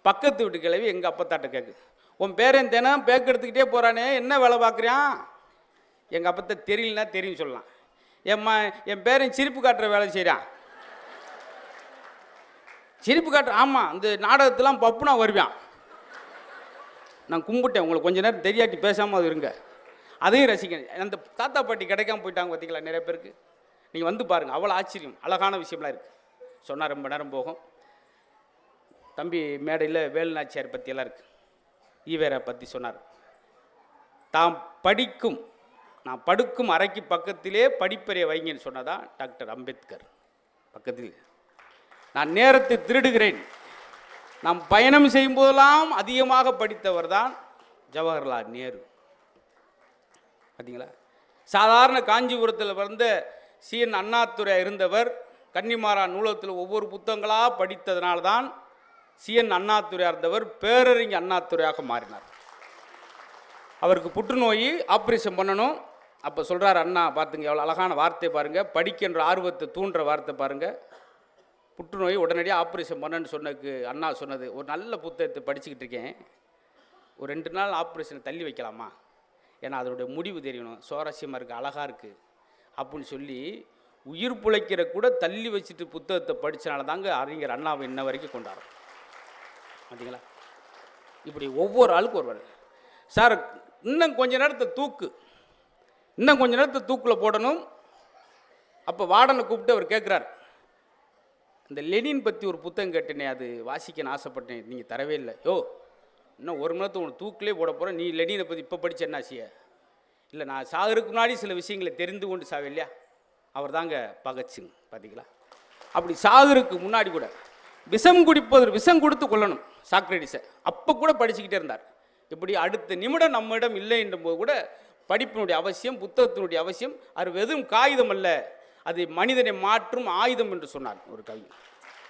பக்கத்து வீட்டு கிழவி எங்கள் அப்பத்தாட்ட கேட்கு, உன் பேரன் தினம் பேக்கு எடுத்துக்கிட்டே போகிறானே, என்ன வேலை பார்க்குறான்? எங்கள் அப்பத்தை தெரியலனா தெரியும் சொல்லலாம். என் பேரன் சிரிப்பு காட்டுற வேலை செய்கிறான். சிரிப்பு காட்டுற, ஆமாம், இந்த நாடகத்தெலாம் பப்புனா வருவான். நான் கும்பிட்டேன், உங்களுக்கு கொஞ்ச நேரம் தெரியாட்டி பேசாமல் அது இருங்க, அதையும் ரசிக்கணும். அந்த தாத்தா பாட்டி கிடைக்காம போயிட்டாங்க பார்த்தீங்களா நிறைய பேருக்கு. நீங்கள் வந்து பாருங்கள், அவ்வளோ ஆச்சரியம், அழகான விஷயம்லாம் இருக்குது. சொன்னால் ரொம்ப நேரம் போகும். தம்பி மேடையில் வேலுநாச்சியார் பற்றியெல்லாம் இருக்குது. ஈவேரா பற்றி சொன்னார். நான் படுக்கும் அறைக்கு பக்கத்திலே படிப்பறையை வைங்கன்னு சொன்னதான் டாக்டர் அம்பேத்கர். பக்கத்தில் நான் நேரத்தை திருடுகிறேன். நாம் பயணம் செய்யும் போதெல்லாம் அதிகமாக படித்தவர் தான் ஜவஹர்லால் நேரு. பார்த்தீங்களா? சாதாரண காஞ்சிபுரத்தில் பிறந்த சிஎன் அண்ணாதுரை இருந்தவர் கன்னிமாரா நூலகத்தில் ஒவ்வொரு புத்தகங்களாக படித்ததுனால்தான் சிஎன் அண்ணாதுரையாக இருந்தவர் பேரறிஞர் அண்ணாதுரையாக மாறினார். அவருக்கு புற்றுநோய் ஆப்ரேஷன் பண்ணணும். அப்போ சொல்கிறார் அண்ணா, பார்த்துங்க எவ்வளோ அழகான வார்த்தை பாருங்கள், படிக்கின்ற ஆர்வத்தை தூண்டுற வார்த்தை பாருங்கள். புற்றுநோய் உடனடியாக ஆப்ரேஷன் பண்ணணுன்னு சொன்னதுக்கு அண்ணா சொன்னது, ஒரு நல்ல புத்தகத்தை படிச்சுக்கிட்டு இருக்கேன், ஒரு 2 நாள் ஆப்ரேஷனை தள்ளி வைக்கலாமா, ஏன்னா அதனுடைய முடிவு தெரியணும், சுவாரஸ்யமாக இருக்குது, அழகாக இருக்குது அப்படின்னு சொல்லி உயிர் பிழைக்கிற கூட தள்ளி வச்சுட்டு புத்தகத்தை படித்தனால தாங்க அறிஞர் அண்ணாவை இன்ன வரைக்கும் கொண்டாடுறோம். பார்த்தீங்களா? இப்படி ஒவ்வொரு ஆளுக்கும் ஒருவர். சார் இன்னும் கொஞ்ச நேரத்தை தூக்கில் போடணும். அப்போ வார்டனை கூப்பிட்டு அவர் கேட்குறார், இந்த லெனின் பற்றி ஒரு புத்தகம் கேட்டேனே, அது வாசிக்கன்னு ஆசைப்பட்டேன், நீங்கள் தரவே இல்லை. இன்னும் 1 மணி நேரத்தை உனக்கு தூக்கிலே போட போகிறேன், நீ லெனினை பற்றி இப்போ படித்த என்ன ஆசைய? இல்லை, நான் சாகிறதுக்கு முன்னாடி சில விஷயங்களை தெரிந்து கொண்டு சாவே இல்லையா, அவர் தாங்க பகத்சிங். பார்த்தீங்களா? அப்படி சாகிறதுக்கு முன்னாடி கூட விஷம் கொடுத்து கொள்ளணும் சாக்ரட்டிஸை, அப்போ கூட படிச்சுக்கிட்டே இருந்தார். இப்படி அடுத்த நிமிடம் நம்மிடம் இல்லை என்ற போது கூட படிப்பினுடைய அவசியம், புத்தகத்தினுடைய அவசியம், அது வெறும் காகிதம் அல்ல, அது மனிதனை மாற்றும் ஆயுதம் என்று சொன்னார் ஒரு கவி.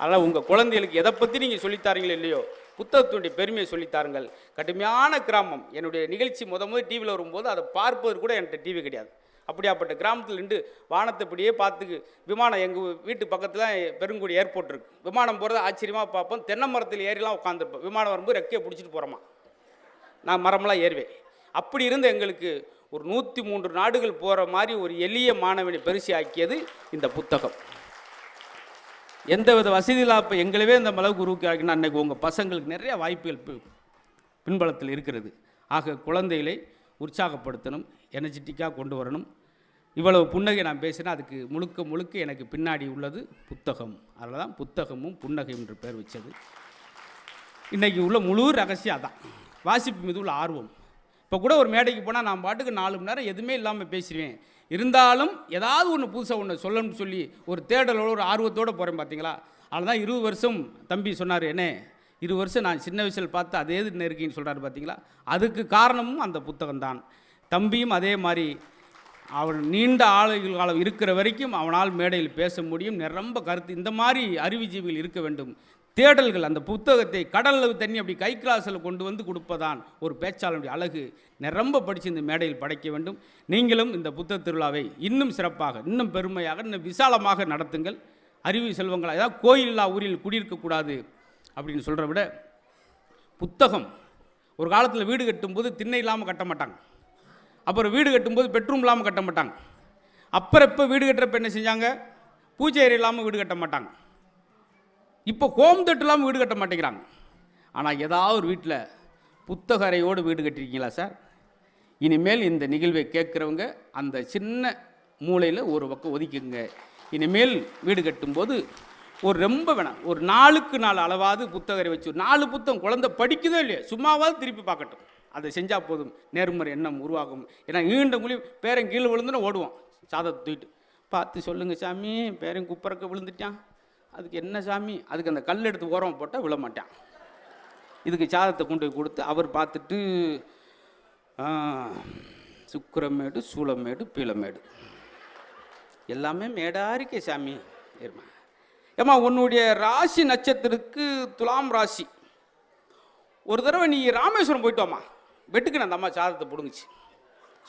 அதனால் உங்கள் குழந்தைகளுக்கு எதை பற்றி நீங்கள் சொல்லித்தாரீங்களோ இல்லையோ, புத்தகத்தினுடைய பெருமையை சொல்லித்தாருங்கள். கடுமையான கிராமம். என்னுடைய நிகழ்ச்சி முதல் டிவியில் வரும்போது அதை பார்ப்பது கூட என்கிட்ட டிவி கிடையாது. அப்படியாப்பட்ட கிராமத்தில் நின்று வானத்தை இப்படியே பார்த்துக்கு, விமானம் எங்கள் வீட்டு பக்கத்தில் பெருங்குடி ஏர்போர்ட் இருக்குது, விமானம் போகிறது ஆச்சரியமாக பார்ப்போம். தென்னை மரத்தில் ஏறிலாம் உட்காந்துருப்போம், விமானம் வரும்போது ரெக்கையை பிடிச்சிட்டு போகிறோமா, நான் மரமெல்லாம் ஏறுவேன். அப்படி இருந்த எங்களுக்கு ஒரு 103 நாடுகள் போகிற மாதிரி ஒரு எளிய மாணவனை பெருசி ஆக்கியது இந்த புத்தகம். எந்தவித வசதி இல்லாப்போ எங்களவே இந்த அளவுக்கு உருவாக்கினா அன்றைக்கு உங்கள் பசங்களுக்கு நிறைய வாய்ப்புகள் பின்பலத்தில் இருக்கிறது. ஆக குழந்தைகளை உற்சாகப்படுத்தணும், எனர்ஜெட்டிக்காக கொண்டு வரணும். இவ்வளவு புன்னகை நான் பேசினா அதுக்கு முழுக்க எனக்கு பின்னாடி உள்ளது புத்தகம். அதில் தான் புத்தகமும் புன்னகை என்று பேர் வச்சது. இன்றைக்கி உள்ள முழு ரகசியம் அதான், வாசிப்பு மீது உள்ள ஆர்வம். இப்போ கூட ஒரு மேடைக்கு போனால் நான் பாட்டுக்கு 4 மணி நேரம் எதுவுமே இல்லாமல் பேசிடுவேன். இருந்தாலும் ஏதாவது ஒன்று புதுசாக ஒன்று சொல்லணும்னு சொல்லி ஒரு தேடலோடு ஒரு ஆர்வத்தோடு போகிறேன். பார்த்தீங்களா? அதில் தான் 20 வருஷம் தம்பி சொன்னார், என்ன 20 வருஷம் நான் சின்ன வயசில் பார்த்து அதே இது இருக்குன்னு சொல்கிறாரு. பார்த்தீங்களா? அதுக்கு காரணமும் அந்த புத்தகம்தான். தம்பியும் அதே மாதிரி அவன் நீண்ட ஆளுகள் காலம் இருக்கிற வரைக்கும் அவனால் மேடையில் பேச முடியும். நிரம்ப கருத்து இந்த மாதிரி அறிவுஜீவிகள் இருக்க வேண்டும். தேடல்கள், அந்த புத்தகத்தை கடலில் தண்ணி அப்படி கை கிளாஸில் கொண்டு வந்து கொடுப்பதான் ஒரு பேச்சாளனுடைய அழகு. நிரம்ப படித்து இந்த மேடையில் படைக்க வேண்டும். நீங்களும் இந்த புத்தக திருவிழாவை இன்னும் சிறப்பாக, இன்னும் பெருமையாக, இன்னும் விசாலமாக நடத்துங்கள். அறிவு செல்வங்களாக, ஏதாவது கோயில் இல்லா ஊரில் குடியிருக்கக்கூடாது அப்படின்னு சொல்கிற விட, புத்தகம் ஒரு காலத்தில் வீடு கட்டும்போது திண்ணை இல்லாமல் கட்ட மாட்டாங்க, அப்புறம் வீடு கட்டும்போது பெட்ரூம் இல்லாமல் கட்ட மாட்டாங்க, அப்புறம் இப்போ வீடு கட்டுறப்ப என்ன செஞ்சாங்க, பூஜை அறை இல்லாமல் வீடு கட்ட மாட்டாங்க, இப்போ ஹோம் தேட்டர் இல்லாமல் வீடு கட்ட மாட்டேங்கிறாங்க. ஆனால் ஏதாவது ஒரு வீட்டில் புத்தக அறையோடு வீடு கட்டிருக்கீங்களா சார்? இனிமேல் இந்த நிகழ்வை கேட்குறவங்க அந்த சின்ன மூலையில் ஒரு பக்கம் ஒதுக்குங்க. இனிமேல் வீடு கட்டும்போது ஒரு ரொம்ப வேணாம், ஒரு 4க்கு 4 அளவாவது புத்தக அறை வச்சு 4 புத்தகம் குழந்தை படிக்குதோ இல்லையோ சும்மாவாவது திருப்பி பார்க்கட்டும். அதை செஞ்சால் போதும், நேர்மறை எண்ணம் உருவாகும். ஏன்னா ஈண்ட மொழி பேரன் கீழே விழுந்துன்னு ஓடுவோம் சாதத்தை தூக்கிட்டு. பார்த்து சொல்லுங்கள் சாமி, பேரன் குப்பறக்க விழுந்துட்டான், அதுக்கு என்ன சாமி? அதுக்கு அந்த கல் எடுத்து ஓரம் போட்டால் விழ மாட்டான். இதுக்கு சாதத்தை கொண்டு போய் கொடுத்து அவர் பார்த்துட்டு சுக்கிரமேடு, சூளமேடு, பீளமேடு எல்லாமே மேடாக இருக்கே சாமி. ஏம்மா உன்னுடைய ராசி நட்சத்திரத்துக்கு துலாம் ராசி. ஒரு தடவை நீ ராமேஸ்வரம் போயிட்டு வாம்மா. பெட்டுக்கு நான் அந்த அம்மா சாதத்தை பிடுங்குச்சு.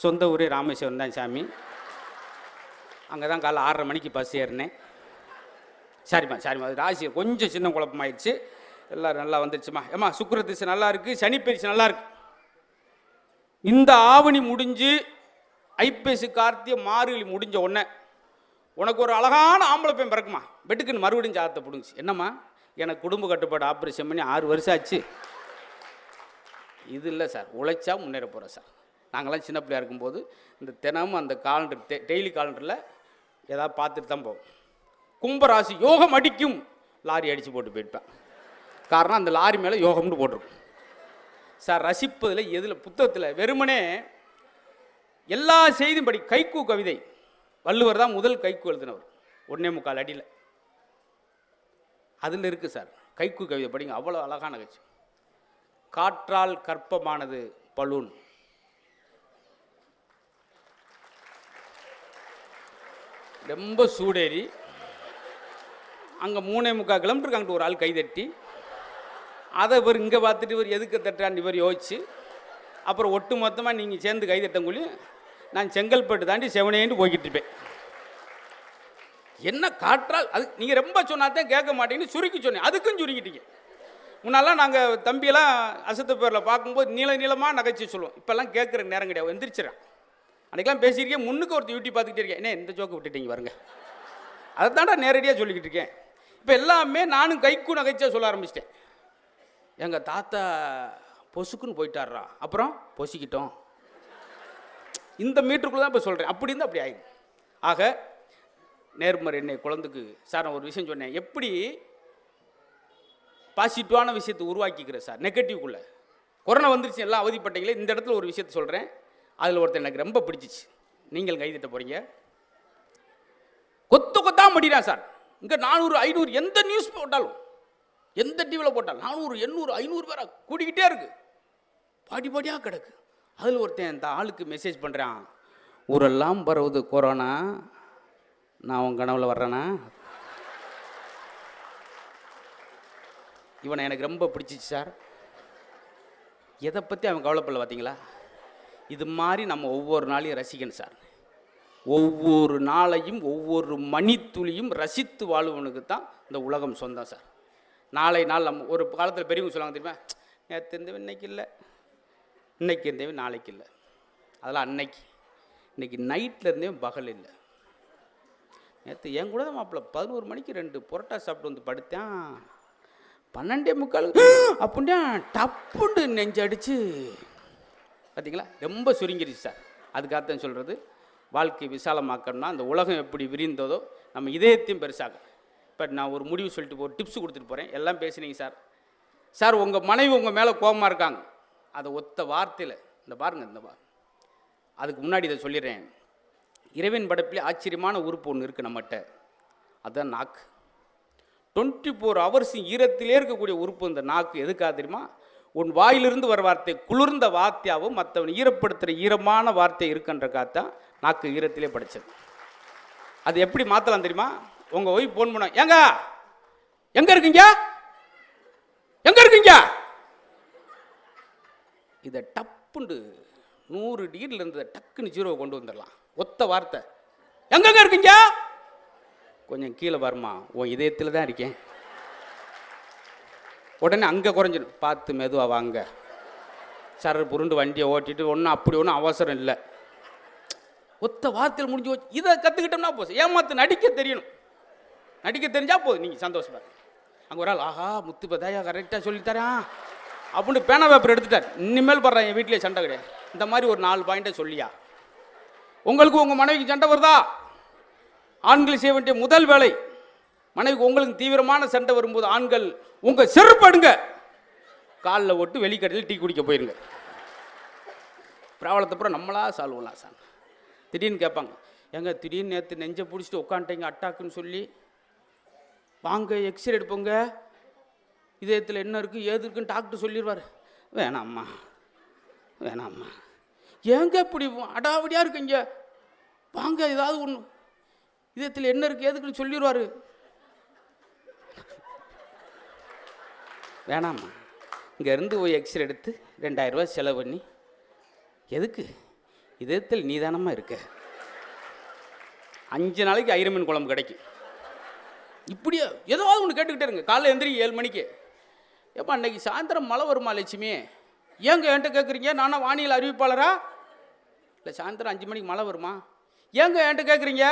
சொந்த ஊரே ராமேஸ்வரம் தான் சாமி. அங்கே தான் காலைல 6:30 மணிக்கு பஸ் ஏறினேன். சரிம்மா அது ராசி கொஞ்சம் சின்ன குழப்பமாயிடுச்சு. எல்லோரும் நல்லா வந்துடுச்சுமா. ஏம்மா சுக்கிர திசை நல்லா இருக்குது, சனி பயிற்சி நல்லா இருக்குது. இந்த ஆவணி முடிஞ்சு ஐப்பசி கார்த்திகை மார்கழி முடிஞ்ச உடனே உனக்கு ஒரு அழகான ஆம்பளை பையன் பிறக்குமா. பெட்டுக்குன்னு மறுபடியும் சாதத்தை பிடுங்குச்சு. என்னம்மா? எனக்கு குடும்ப கட்டுப்பாடு ஆப்ரேஷன் பண்ணி 6 வருஷம் ஆச்சு. இது இல்லை சார், உழைச்சா முன்னேற போகிறேன் சார். நாங்களாம் சின்ன பிள்ளையா இருக்கும்போது இந்த தினமும் அந்த காலண்டர் டெய்லி காலண்டரில் ஏதாவது பார்த்துட்டு தான் போவோம். கும்பராசி யோகம் அடிக்கும், லாரி அடித்து போட்டு போயிட்டான். காரணம் அந்த லாரி மேலே யோகம்னு போட்டிருக்கும் சார். ரசிப்பதில் எதில் புத்தகத்தில் வெறுமனே எல்லா செய்தியும் படி. கைக்கூ கவிதை வள்ளுவர் தான் முதல் கைக்கூ எழுதினவர், 1.25 அடியில். அதில் இருக்குது சார் கைக்கூ கவிதை படிங்க, அவ்வளோ அழகான கட்சி. காற்றால் கற்பமானது பலூன், ரொம்ப சூடேறி அங்கே 3.25 கிலோமீட்டருக்கு அங்கிட்டு ஒரு ஆள் கைதட்டி, அதை இவர் இங்கே பார்த்துட்டு இவர் எதுக்கு தட்டான்னு இவர் யோசிச்சு, அப்புறம் ஒட்டு மொத்தமாக நீங்கள் சேர்ந்து கைதட்டங்குள்ளி நான் செங்கல்பட்டு தாண்டி செவனேன்னு போய்கிட்டு இருப்பேன். என்ன காற்றால் அது நீங்கள் ரொம்ப சொன்னாதான் கேட்க மாட்டேங்கன்னு சுருக்கி சொன்னேன். அதுக்கும் சுருக்கிட்டீங்க. முன்னாலாம் நாங்கள் தம்பியெல்லாம் அசத்த பேரில் பார்க்கும்போது நீளமாக நகைச்சி சொல்லுவோம். இப்போல்லாம் கேட்குற நேரம் கிடையாது, எந்திரிச்சிடறேன். அன்றைக்கெல்லாம் பேசியிருக்கேன். முன்னுக்கு ஒருத்தர் யூடியூப் பார்த்துக்கிட்டே இருக்கேன். என்ன இந்த ஜோக்கை விட்டுட்டீங்க பாருங்க, அதை தாண்டா நேரடியாக சொல்லிக்கிட்டு இருக்கேன். இப்போ எல்லாமே நானும் கைக்கும் நகைச்சா சொல்ல ஆரம்பிச்சிட்டேன். எங்கள் தாத்தா பொசுக்குன்னு போயிட்டாரா, அப்புறம் பொசிக்கிட்டோம். இந்த மீட்டருக்குள்ளே தான் இப்போ சொல்கிறேன். அப்படி இருந்தால் அப்படி ஆயிடும். ஆக நேர்மறை என்னை குழந்தைக்கு சார் நான் ஒரு விஷயம் சொன்னேன். எப்படி பாசிட்டிவான விஷயத்தை உருவாக்கிக்கிற சார் நெகட்டிவ்க்குள்ளே. கொரோனா வந்துருச்சு, எல்லாம் அவதிப்பட்டீங்களே. இந்த இடத்துல ஒரு விஷயத்தை சொல்கிறேன். அதில் ஒருத்தர் எனக்கு ரொம்ப பிடிச்சிச்சு. நீங்கள் கைதிட்ட போகிறீங்க. கொத்தாக முடிகிறான் சார். இங்கே 400 500 எந்த நியூஸ் போட்டாலும், எந்த டிவியில் போட்டாலும் 400 800 500 பேராக கூடிக்கிட்டே இருக்கு, பாடியாக கிடக்கு. அதில் ஒருத்தன் இந்த ஆளுக்கு மெசேஜ் பண்ணுறான், ஊரெல்லாம் பரவுது கொரோனா, நான் உன் கனவுல வர்றேனா. இவனை எனக்கு ரொம்ப பிடிச்சிச்சு சார். எதை பற்றி அவன் கவலைப்படல பார்த்தீங்களா. இது மாதிரி நம்ம ஒவ்வொரு நாளையும் ரசிக்கணும் சார். ஒவ்வொரு நாளையும் ஒவ்வொரு மணித்துளியும் ரசித்து வாழ்வனுக்கு தான் இந்த உலகம் சொந்தம் சார். நாளை நாள் நம்ம ஒரு காலத்தில் பெரியவங்க சொல்லுவாங்க தெரியுமா, நேற்று இருந்தவன் இன்னைக்கு இல்லை, இன்னைக்கு இருந்தவன் நாளைக்கு இல்லை. அதெல்லாம் அன்னைக்கு. இன்னைக்கு நைட்டில் இருந்தவன் பகல் இல்லை. நேற்று என் கூட தான் மாப்பிள்ள 11 மணிக்கு 2 புரோட்டா சாப்பிட்டு வந்து படுத்தேன். 12:45 அப்படின்னா டப்புண்டு நெஞ்சடிச்சு பார்த்தீங்களா, ரொம்ப சுருங்கிடுச்சு சார். அதுக்காகத்தான் சொல்கிறது, வாழ்க்கை விசாலமாக்கணும்னா அந்த உலகம் எப்படி விரிந்ததோ நம்ம இதயத்தையும் பெருசாக. இப்போ நான் ஒரு முடிவு சொல்லிட்டு ஒரு டிப்ஸ் கொடுத்துட்டு போகிறேன். எல்லாம் பேசுனீங்க சார். சார் உங்கள் மனைவி உங்கள் மேலே கோபமாக இருக்காங்க, அதை ஒத்த வார்த்தையில் இந்த பாருங்கள், இந்த அதுக்கு முன்னாடி இதை சொல்லிடுறேன். இறைவன் படைப்பிலே ஆச்சரியமான உறுப்பு ஒன்று இருக்குது நம்மகிட்ட, அதுதான் நாக்கு. 24 ஹவர்ஸ் ஈரத்திலே இருக்கக்கூடிய உறுப்பு இந்த நாக்கு. எதுக்காக தெரியுமா, உன் வாயிலிருந்து வர வார்த்தை குளிர்ந்த வார்த்தையாகவும் மற்றவன் ஈரப்படுத்துகிற ஈரமான வார்த்தை இருக்குன்றக்காகத்தான் நாக்கு ஈரத்திலே படைச்சது. அது எப்படி மாற்றலாம் தெரியுமா, உங்கள் ஒய்ஃப் ஃபோன் பண்ண, ஏங்க எங்கே இருக்கீங்க, எங்கே இருக்கீங்க, இதை டப்புண்டு 100 டிகிரியில் இருந்ததை டக்குன்னு 0 கொண்டு வந்துடலாம். ஒத்த வார்த்தை, எங்கெங்க இருக்கீங்க, கொஞ்சம் கீழே வருமா, உன் இதயத்தில் தான் இருக்கேன். உடனே அங்கே குறைஞ்சிடும், பார்த்து மெதுவாக வாங்க சார், புருண்டு வண்டியை ஓட்டிட்டு ஒன்றும் அப்படி ஒன்றும் அவசரம் இல்லை. ஒத்த வார்த்தையில் முடிஞ்சு போச்சு. இதை கற்றுக்கிட்டோம்னா போதும். ஏமாத்து நடிக்க தெரியணும், நடிக்க தெரிஞ்சால் போதும், நீங்கள் சந்தோஷப்பாரு. அங்கே ஒரு ஆள், ஆஹா முத்து பதாயா கரெக்டாக சொல்லித்தரேன் அப்படின்னு பேனா பேப்பர் எடுத்துட்டார். இனிமேல் படுறேன் என் வீட்டிலே சண்டை கிடையாது. இந்த மாதிரி ஒரு 4 பாயிண்ட்டை சொல்லியா. உங்களுக்கு உங்கள் மனைவிக்கு சண்டை வருதா, ஆண்கள் செய்ய வேண்டிய முதல் வேலை, மனைவிக்கு உங்களுக்கு தீவிரமான சண்டை வரும்போது ஆண்கள் உங்கள் செருப்படுங்க, காலில் ஓட்டு வெளிக்கடையில் டீ குடிக்க போயிருங்க. ப்ராப்ளத்தை அப்புறம் நம்மளா சால்வ் பண்ணலாம் சார். திடீர்னு கேட்பாங்க, எங்க திடீர்னு நேற்று நெஞ்சை பிடிச்சிட்டு உட்காந்துட்டீங்க அட்டாக்குன்னு சொல்லி, வாங்க எக்ஸ்ரே எடுப்போங்க, இதயத்தில் என்ன இருக்குது ஏது இருக்குன்னு டாக்டர் சொல்லிடுவார். வேணாம்மா வேணாம்மா, ஏங்க இப்படி அடாவடியாக இருக்குங்க, வாங்க ஏதாவது ஒன்று இதயத்தில் என்ன இருக்குது ஏதுக்குன்னு சொல்லிடுவார். வேணாம்மா, இங்கேருந்து போய் எக்ஸ்ரே எடுத்து 2000 ரூபா செலவு பண்ணி எதுக்கு, இதயத்தில் நீதானமாக இருக்க, 5 நாளைக்கு ஐர மீன் குழம்பு கிடைக்கும். இப்படியே ஏதாவது ஒன்று கேட்டுக்கிட்டே இருங்க. காலைல எந்திரிங்க 7 மணிக்கு, ஏப்பா அன்னைக்கு சாயந்தரம் மழை வருமா லட்சுமி, ஏங்க என்கிட்ட கேட்குறீங்க, நானா வானிலை அறிவிப்பாளரா, இல்லை சாயந்தரம் 5 மணிக்கு மழை வருமா, ஏங்க என்கிட்ட கேட்குறீங்க,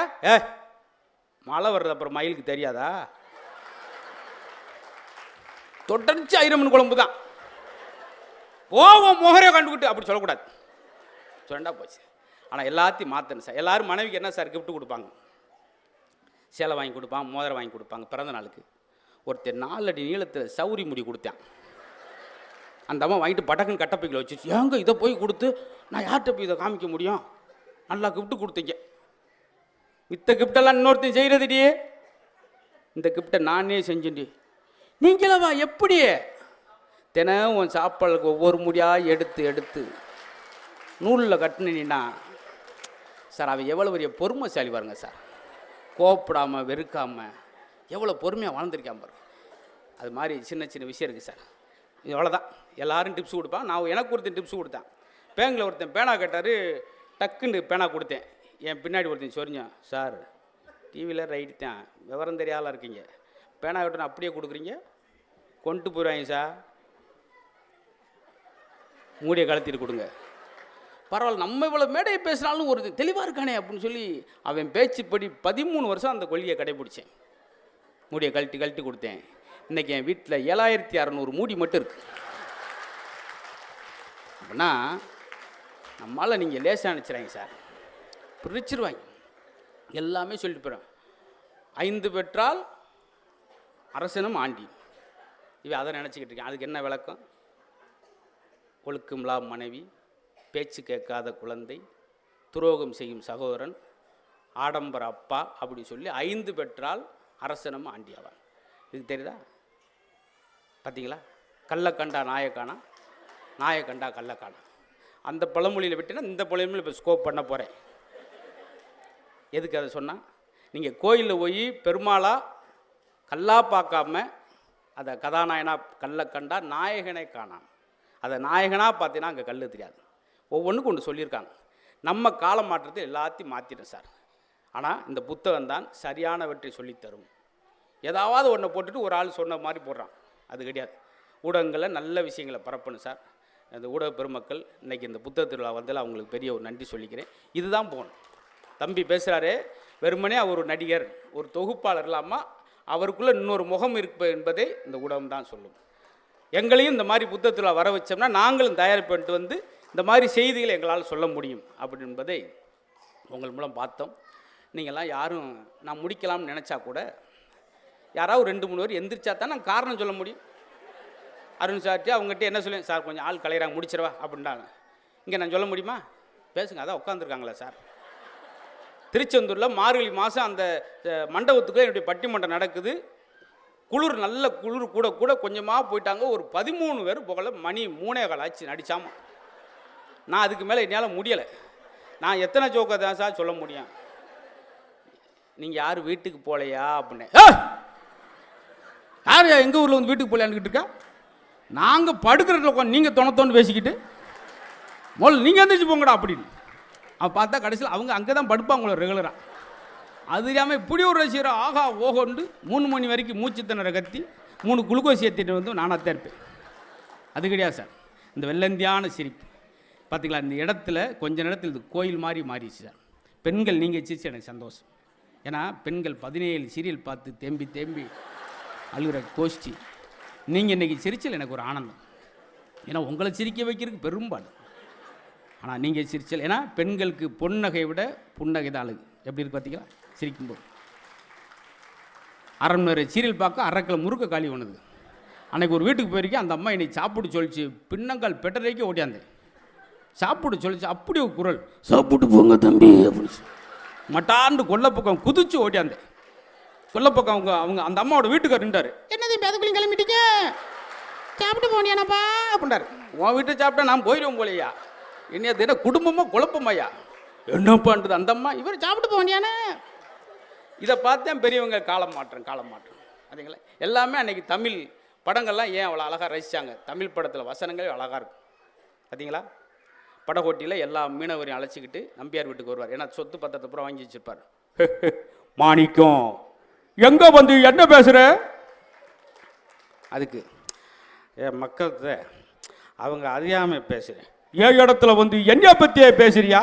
மழை வர்றது அப்புறம் மயிலுக்கு தெரியாதா, தொடர்ச்சி ஐர மீன் குழம்பு தான், போவோம் முகரே கண்டுக்கிட்டு அப்படி சொல்லக்கூடாது, சொன்னா போச்சு. ஆனால் எல்லாத்தையும் மாற்றணும் சார். எல்லோரும் மனைவிக்கு என்ன சார் கிஃப்ட் கொடுப்பாங்க, சேலை வாங்கி கொடுப்பாங்க, மோதிரம் வாங்கி கொடுப்பாங்க. பிறந்த நாளுக்கு ஒருத்தர் 4 அடி நீளத்தில் சௌரி முடி கொடுத்தேன். அந்த அம்மா வாங்கிட்டு பட்டக்குன்னு கட்டப்பைக்கில் வச்சு, ஏங்க இதை போய் கொடுத்து நான் யார்கிட்ட போய் இதை காமிக்க முடியும், நல்லா கிஃப்ட்டு கொடுத்தீங்க. மித்த கிஃப்டெல்லாம் இன்னொருத்தையும் செய்கிறதுடி, இந்த கிஃப்டை நானே செஞ்சேன்டி. நீங்களவா எப்படி, தினம் உன் சாப்பாடுக்கு ஒவ்வொரு முடியாக எடுத்து எடுத்து நூலில் கட்டினா சார், அவன் எவ்வளோ பெரிய பொறுமைசாலி பாருங்க சார், கோப்படாமல் வெறுக்காமல் எவ்வளோ பொறுமையாக வாழ்ந்துருக்கான் பாருங்க. அது மாதிரி சின்ன சின்ன விஷயம் இருக்குது சார். இவ்வளோதான். எல்லோரும் டிப்ஸ் கொடுப்பான். நான் எனக்கு ஒருத்தன் டிப்ஸ் கொடுத்தேன். பேங்கில் ஒருத்தன் பேனா கேட்டார், டக்குன்னு பேனா கொடுத்தேன். என் பின்னாடி ஒருத்தன் சொரிஞ்சான், சார் டிவியில் ரைட்டு தான், விவரம் தெரியாத இருக்கீங்க, பேனா கேட்டோன்னு அப்படியே கொடுக்குறீங்க, கொண்டு போயிடுவாங்க சார், மூடியை கலத்திட்டு கொடுங்க. பரவாயில்ல, நம்ம இவ்வளோ மேடையை பேசினாலும் ஒரு தெளிவாக இருக்கானே அப்படின்னு சொல்லி அவன் பேச்சுப்படி 13 வருஷம் அந்த கொள்கையை கடைபிடிச்சேன். மூடியை கழட்டி கொடுத்தேன். இன்றைக்கி என் வீட்டில் 7600 மூடி மட்டும் இருக்குது. அப்படின்னா நம்மளால் நீங்கள் லேசாக நினச்சிடாங்க சார், பிரிச்சிருவாங்க. எல்லாமே சொல்லிட்டு போகிறேன். 5 பெற்றால் அரசனும் ஆண்டி, இவன் அதை நினச்சிக்கிட்டு இருக்கேன். அதுக்கு என்ன விளக்கம், ஒழுக்கம்லா மனைவி, பேச்சு கேட்காத குழந்தை, துரோகம் செய்யும் சகோதரன், ஆடம்பர அப்பா அப்படி சொல்லி 5 பெற்றால் அரசனும் ஆண்டியாவான். இதுக்கு தெரியுதா? பார்த்தீங்களா? கள்ளக்கண்டா நாயக்கானா, நாயக்கண்டா கள்ளக்கானா. அந்த பழமொழியில் விட்டுனா இந்த பழமொழியில் இப்போ ஸ்கோப் பண்ண போகிறேன். எதுக்கு அதை சொன்னால், நீங்கள் கோயிலில் போய் பெருமாளா கல்லா பார்க்காம அதை கதாநாயகனா கள்ளக்கண்டா நாயகனை காணாம், அதை நாயகனாக பார்த்தீங்கன்னா அங்கே கல் தெரியாது. ஒவ்வொன்றுக்கும் ஒன்று சொல்லியிருக்காங்க. நம்ம காலம் மாற்றத்தை எல்லாத்தையும் மாற்றிடும் சார். ஆனால் இந்த புத்தகம் தான் சரியானவற்றை சொல்லித்தரும். ஏதாவது ஒன்றை போட்டுட்டு ஒரு ஆள் சொன்ன மாதிரி போடுறான், அது கிடையாது. ஊடகங்களில் நல்ல விஷயங்களை பரப்பணும் சார். அந்த ஊடக பெருமக்கள் இன்றைக்கி இந்த புத்தக திருவிழா வந்தால் அவங்களுக்கு பெரிய ஒரு நன்றி சொல்லிக்கிறேன். இதுதான் போகணும். தம்பி பேசுகிறாரு, வெறுமனே அவர் ஒரு நடிகர், ஒரு தொகுப்பாளர் இல்லாமல் அவருக்குள்ளே இன்னொரு முகம் இருப்பது என்பதை இந்த ஊடகம் தான் சொல்லும். எங்களையும் இந்த மாதிரி புத்தக திருவிழா வர வச்சோம்னா நாங்களும் தயார் பண்ணிட்டு வந்து இந்த மாதிரி செய்திகளை எங்களால் சொல்ல முடியும் அப்படி என்பதை உங்கள் மூலம் பார்த்தோம். நீங்கள்லாம் யாரும் நான் முடிக்கலாம்னு நினச்சா கூட யாராவது 2-3 பேர் எந்திரிச்சா தான் நான் காரணம் சொல்ல முடியும். அருண் சார்ட்டு அவங்ககிட்ட என்ன சொல்லுவேன், சார் கொஞ்சம் ஆள் கலையிறாங்க முடிச்சிடவா அப்படின்றாங்க. இங்கே நான் சொல்ல முடியுமா? பேசுங்க, அதான் உட்காந்துருக்காங்களா சார். திருச்செந்தூரில் மார்கழி மாதம் அந்த மண்டபத்துக்குள்ளே என்னுடைய பட்டிமன்றம் நடக்குது. குளிர், நல்ல குளிர் கூட கூட கொஞ்சமாக போயிட்டாங்க. ஒரு 13 பேர் புகழ மணி 3:15 ஆச்சு நடித்தாமா. நான் அதுக்கு மேலே என்னால் முடியலை. நான் எத்தனை ஜோக்கை தான் சார் சொல்ல முடியும். நீங்கள் யார் வீட்டுக்கு போகலையா அப்படின்னு, யார் எங்கள் ஊரில் வந்து வீட்டுக்கு போகலையான்னு இருக்கா? நாங்கள் படுக்கிறதுல உட்காந்து நீங்கள் தொணத்தோன்னு பேசிக்கிட்டு முதல்ல நீங்கள் எந்திரிச்சு போங்கடா அப்படின்னு. அவன் பார்த்தா கடைசியில் அவங்க அங்கே தான் படுப்பாங்களோ ரெகுலராக. அது இல்லாமல் இப்படி ஒரு ரசிகர் ஆகா ஓகோண்டு 3 மணி வரைக்கும் மூச்சு திணற கத்தி 3 குளுக்கோஸ் ஏற்றிட்டு வந்து நானாக இருப்பேன். அது கிடையாது சார். இந்த வெள்ளந்தியான சிரிப்பு பார்த்திங்களா, இந்த இடத்துல கொஞ்ச நேரத்தில் இது கோயில் மாதிரி மாறிடுச்சு சார். பெண்கள் நீங்கள் சிரிச்சு எனக்கு சந்தோஷம். ஏன்னா பெண்கள் 17 சீரியல் பார்த்து தேம்பி தேம்பி அழுகிற கோஷ்டி. நீங்கள் இன்றைக்கி சிரிச்சல் எனக்கு ஒரு ஆனந்தம். ஏன்னா உங்களை சிரிக்க வைக்கிறதுக்கு பெரும்பாடு. ஆனால் நீங்கள் சிரிச்சல், ஏன்னா பெண்களுக்கு பொன்னகை விட புன்னகை தான் அழகு. எப்படி இருக்கு பார்த்தீங்களா சிரிக்கும்போது. அரண்மனை சீரியல் பார்க்க அரைக்கில் முறுக்க காலி ஒன்றுது. அன்றைக்கி ஒரு வீட்டுக்கு போயிருக்கேன், அந்த அம்மா என்னை சாப்பிட்டு சொல்லிச்சு, பின்னங்கால் பெட்டரைக்கு ஓட்டியாந்தேன். சாப்பிட்டு சொல்லிச்சு, அப்படி ஒரு குரல், சாப்பிட்டு போங்க தம்பி அப்படின்னு. மட்டாண்டு கொல்லப்பக்கம் குதிச்சு ஓடியாந்தேன். கொல்லப்பக்கம் அவங்க அந்த அம்மாவோட வீட்டுக்கார் நின்றாரு. என்னது அதுக்குள்ளேயும் கிளம்பிட்டீங்க, சாப்பிட்டு போனியானப்பா அப்படின்றாரு. உன் வீட்டை சாப்பிட்டா நான் போயிடுவோம் போலையா, என்ன தின குடும்பமாக குழப்பமாய்யா, என்னப்பான்றது அந்த அம்மா, இவர் சாப்பிட்டு போனியானே. இதை பார்த்தேன் பெரியவங்க காலம் மாற்றம் அதுங்களா. எல்லாமே அன்றைக்கி தமிழ் படங்கள்லாம் ஏன் அவ்வளோ அழகாக ரசித்தாங்க, தமிழ் படத்தில் வசனங்கள் அழகாக இருக்கும் பார்த்தீங்களா. படகோட்டியில் எல்லா மீனவரையும் அழைச்சிக்கிட்டு நம்பியார் வீட்டுக்கு வருவார். ஏன்னா சொத்து பத்திரத்தை பூரா வாங்கி வச்சுருப்பார். மாணிக்கம் எங்கே வந்து என்ன பேசுகிற, அதுக்கு மக்கள்கிட்ட அவங்க அறியாமல் பேசுகிறேன், ஏன் இடத்துல வந்து என்ன பற்றியே பேசுறியா,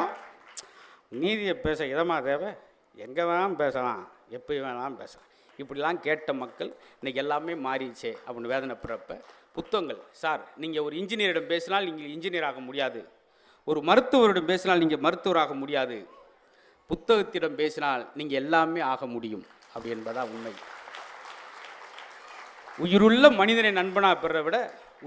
நீதியை பேச இதமாக தேவை, எங்கே வேணாலும் பேசலாம், எப்படி வேணாலும் பேசலாம். இப்படிலாம் கேட்ட மக்கள் இன்றைக்கி எல்லாமே மாறிடுச்சே அப்படின்னு வேதனைப்படுறப்ப புத்தகங்கள். சார் நீங்கள் ஒரு இன்ஜினியரிடம் பேசினால் நீங்கள் இன்ஜினியர் ஆக முடியாது, ஒரு மருத்துவரிடம் பேசினால் நீங்கள் மருத்துவராக முடியாது, புத்தகத்திடம் பேசினால் நீங்கள் எல்லாமே ஆக முடியும் அப்படி என்பதான் உண்மை. உயிருள்ள மனிதனை நண்பனாக பெறதை விட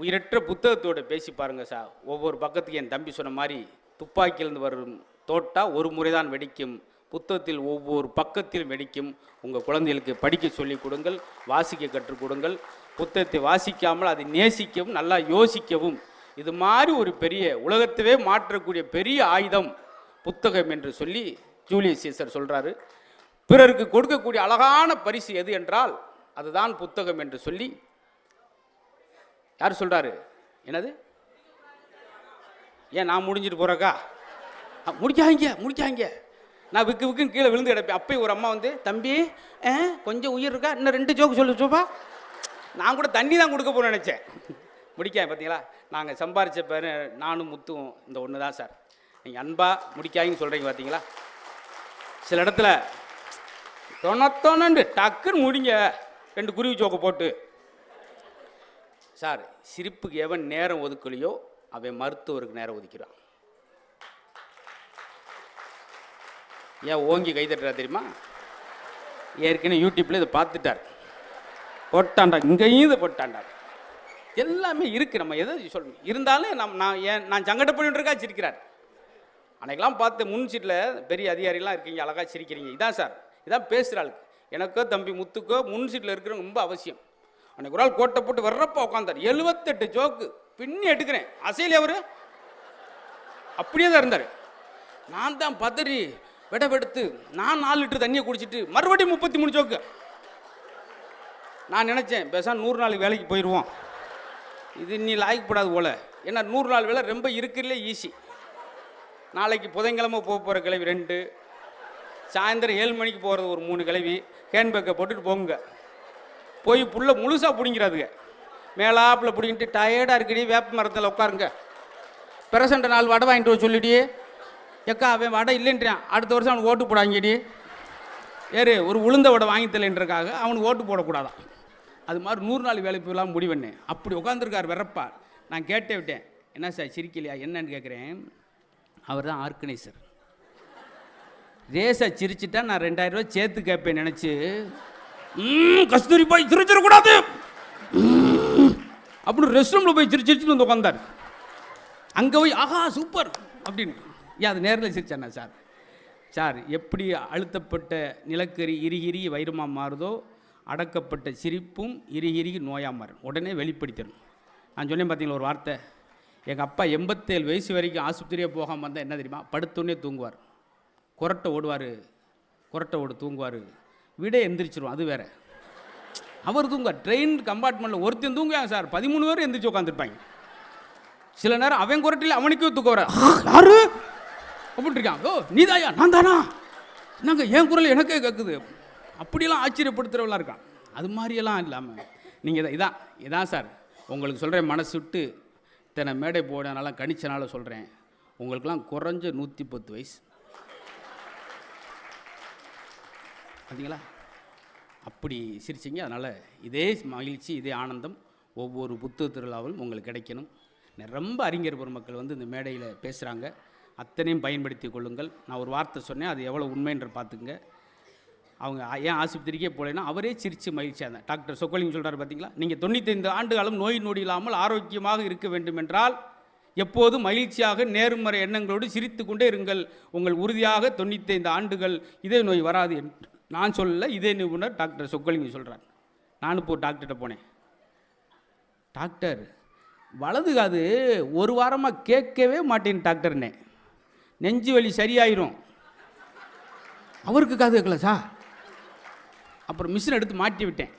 உயிரற்ற புத்தகத்தோடு பேசி பாருங்கள் சார். ஒவ்வொரு பக்கத்துக்கு என் தம்பி சொன்ன மாதிரி துப்பாக்கியிலிருந்து வரும் தோட்டா ஒரு முறை தான் வெடிக்கும், புத்தகத்தில் ஒவ்வொரு பக்கத்திலும் வெடிக்கும். உங்கள் குழந்தைகளுக்கு படிக்க சொல்லிக் கொடுங்கள், வாசிக்க கற்றுக் கொடுங்கள். புத்தகத்தை வாசிக்காமல் அதை நேசிக்கவும் நல்லா யோசிக்கவும். இது மாதிரி ஒரு பெரிய உலகத்தவே மாற்றக்கூடிய பெரிய ஆயுதம் புத்தகம் என்று சொல்லி ஜூலியஸ் சீசர் சொல்கிறாரு. பிறருக்கு கொடுக்கக்கூடிய அழகான பரிசு எது என்றால் அதுதான் புத்தகம் என்று சொல்லி யார் சொல்கிறாரு? என்னது, ஏன் நான் முடிஞ்சிட்டு போகிறக்கா? முடிக்காங்க நான் விக்குன்னு கீழே விழுந்து கிடப்பேன். அப்பயும் ஒரு அம்மா வந்து, தம்பி கொஞ்சம் உயிர் இருக்கா, இன்னும் 2 ஜோக்கு சொல்லுச்சோப்பா. நான் கூட தண்ணி தான் கொடுக்க போகிறேன்னு நினச்சேன். முடிக்காங்க பார்த்தீங்களா. நாங்கள் சம்பாரித்த பேர் நானும் முத்துவும் இந்த ஒன்று தான் சார். நீங்கள் அன்பாக முடிக்காங்கன்னு சொல்கிறீங்க பார்த்தீங்களா. சில இடத்துல தொணத்தொணண்டு டக்குன்னு முடிங்க 2 குருவி ஜோக்கை போட்டு. சார் சிரிப்புக்கு எவன் நேரம் ஒதுக்கலையோ அவன் மருத்துவருக்கு நேரம் ஒதுக்கிறான். ஏன் ஓங்கி கை தட்டுறா தெரியுமா? ஏற்கனவே யூடியூப்பில் இதை பார்த்துட்டார், போட்டாண்டா, இங்கேயும் இதை போட்டாண்டார். எல்லாமே இருக்குது, நம்ம எதை சொல்லணும். இருந்தாலும் நான் சங்கடம் பண்ணிட்டு இருக்கா சிரிக்கிறார். அன்றைக்கெல்லாம் பார்த்து முன் சீட்டில் பெரிய அதிகாரிலாம் இருக்கீங்க, அழகாக சிரிக்கிறீங்க. இதான் சார், இதான் பேசுகிற ஆளுக்கு. எனக்கோ தம்பி முத்துக்கோ முன் சீட்டில் இருக்கிறவங்க ரொம்ப அவசியம். அன்றைக்கு ஒரு ஆள் கோட்டை போட்டு வர்றப்போ உட்காந்தார், 78 ஜோக்கு பின்னி எடுக்கிறேன், அசையிலே அவர் அப்படியே தான் இருந்தார். நான் தான் பதறி விடவெடுத்து நான் 4 லிட்டர் தண்ணியை குடிச்சிட்டு மறுபடியும் 33 ஜோக்கு. நான் நினச்சேன் பேசாம 100 நாள் வேலைக்கு போயிடுவோம், இது நீ லாய்க்கப்படாது போல. ஏன்னா 100 நாள் வேலை ரொம்ப இருக்கிறதுலே ஈஸி. நாளைக்கு புதன்கிழமை போகிற கிளவி 2, சாயந்தரம் 7 மணிக்கு போகிறது ஒரு 3 கிளவி, ஹேண்ட்பேக்கை போட்டுட்டு போங்க. போய் புள்ள முழுசாக பிடிங்கிறாதுங்க, மேலாப்பில் பிடிங்கிட்டு டயர்டாக இருக்கடி வேப்ப மரத்தில் உட்காருங்க. பிரசண்ட நாள் வடை வாங்கிட்டு வர சொல்லிடியே, எக்கா அவன் வடை இல்லைன்றான், அடுத்த வருஷம் அவனுக்கு ஓட்டு போடாங்கடி. ஏறு ஒரு உளுந்த வடை வாங்கி தரலைன்றக்காக அவனுக்கு ஓட்டு போடக்கூடாதான். அது மாதிரி 100 நாள் வேலை போயெல்லாம் முடிவண்ணே. அப்படி உட்காந்துருக்கார் வெறப்பா. நான் கேட்டே விட்டேன், என்ன சார் சிரிக்கலையா என்னன்னு கேட்குறேன். அவர் தான் ஆர்கனைசர். ரேஸை சிரிச்சிட்டா நான் 2000 ரூபா சேர்த்து கேட்பேன் நினச்சி, கஸ்தூரி போய் சிரிச்சிடக்கூடாது அப்படின்னு ரெஸ்ட் ரூமில் போய் சிரிச்சிட்டு வந்து உட்காந்தார். அங்கே போய் ஆஹா சூப்பர் அப்படின்னு. ஏன் அது நேரில் சிரிச்சானா சார்? சார் எப்படி அழுத்தப்பட்ட நிலக்கரி இறுகி வைரமாக மாறுதோ, அடக்கப்பட்ட சிரிப்பும் இறுகி நோயாக மாறும். உடனே வெளிப்படுத்தணும். நான் சொன்னேன் பார்த்தீங்களா ஒரு வார்த்தை, எங்கள் அப்பா 87 வயசு வரைக்கும் ஆஸ்பத்திரியே போகாமல் வந்தால் என்ன தெரியுமா, படுத்தோன்னே தூங்குவார். குரட்டை ஓடு தூங்குவார், வீடே எந்திரிச்சிருவோம். அது வேறு, அவர் தூங்குவார். ட்ரெயின் கம்பார்ட்மெண்ட்டில் ஒருத்தன் தூங்குவாங்க சார், 13 பேர் எந்திரிச்சு உட்காந்துருப்பாங்க. சில நேரம் அவன் குரட்டில் அவனுக்கே தூக்கம் வர, யாரு அப்படின்னு இருக்கான். ஓ நீதாயா? நான் தானா? என்னங்க என் குரல் எனக்கே கேட்குது. அப்படியெல்லாம் ஆச்சரியப்படுத்துகிறவெல்லாம் இருக்கான். அது மாதிரியெல்லாம் இல்லாமல் நீங்கள் இதான் சார் உங்களுக்கு சொல்கிறேன். மனசு விட்டு இத்தனை மேடை போடனால கணிச்சனால சொல்கிறேன், உங்களுக்கெல்லாம் குறைஞ்ச 110 வயசு. பார்த்தீங்களா? அப்படி சிரிச்சிங்க. அதனால் இதே மகிழ்ச்சி, இதே ஆனந்தம் ஒவ்வொரு புத்தக திருவிழாவிலும் உங்களுக்கு கிடைக்கணும். ரொம்ப அறிஞர் பெருமக்கள் வந்து இந்த மேடையில் பேசுகிறாங்க, அத்தனையும் பயன்படுத்தி கொள்ளுங்கள். நான் ஒரு வார்த்தை சொன்னேன், அது எவ்வளோ உண்மைன்ற பார்த்துக்குங்க. அவங்க ஏன் ஆஸ்பத்திரிக்கே போகலைன்னா அவரே சிரித்து மகிழ்ச்சியாக இருந்தேன். டாக்டர் சொக்கலிங்கம் சொல்கிறார் பார்த்தீங்களா, நீங்கள் 95 ஆண்டு காலம் நோய் நொடி இல்லாமல் ஆரோக்கியமாக இருக்க வேண்டும் என்றால் எப்போதும் மகிழ்ச்சியாக நேர்மறை எண்ணங்களோடு சிரித்து கொண்டே இருங்கள். உங்கள் உறுதியாக 95 ஆண்டுகள் இதய நோய் வராது என்று நான் சொல்லலை, இதே நிபுணர் டாக்டர் சொக்கலிங்க சொல்கிறார். நானும் இப்போ டாக்டர்கிட்ட போனேன். டாக்டர், வலது காது ஒரு வாரமாக கேட்கவே மாட்டேன் டாக்டர்னே, நெஞ்சு வலி சரியாயிரும். அவருக்கு காது கேட்கல சார். அப்புறம் மிஷின் எடுத்து மாட்டி விட்டேன்.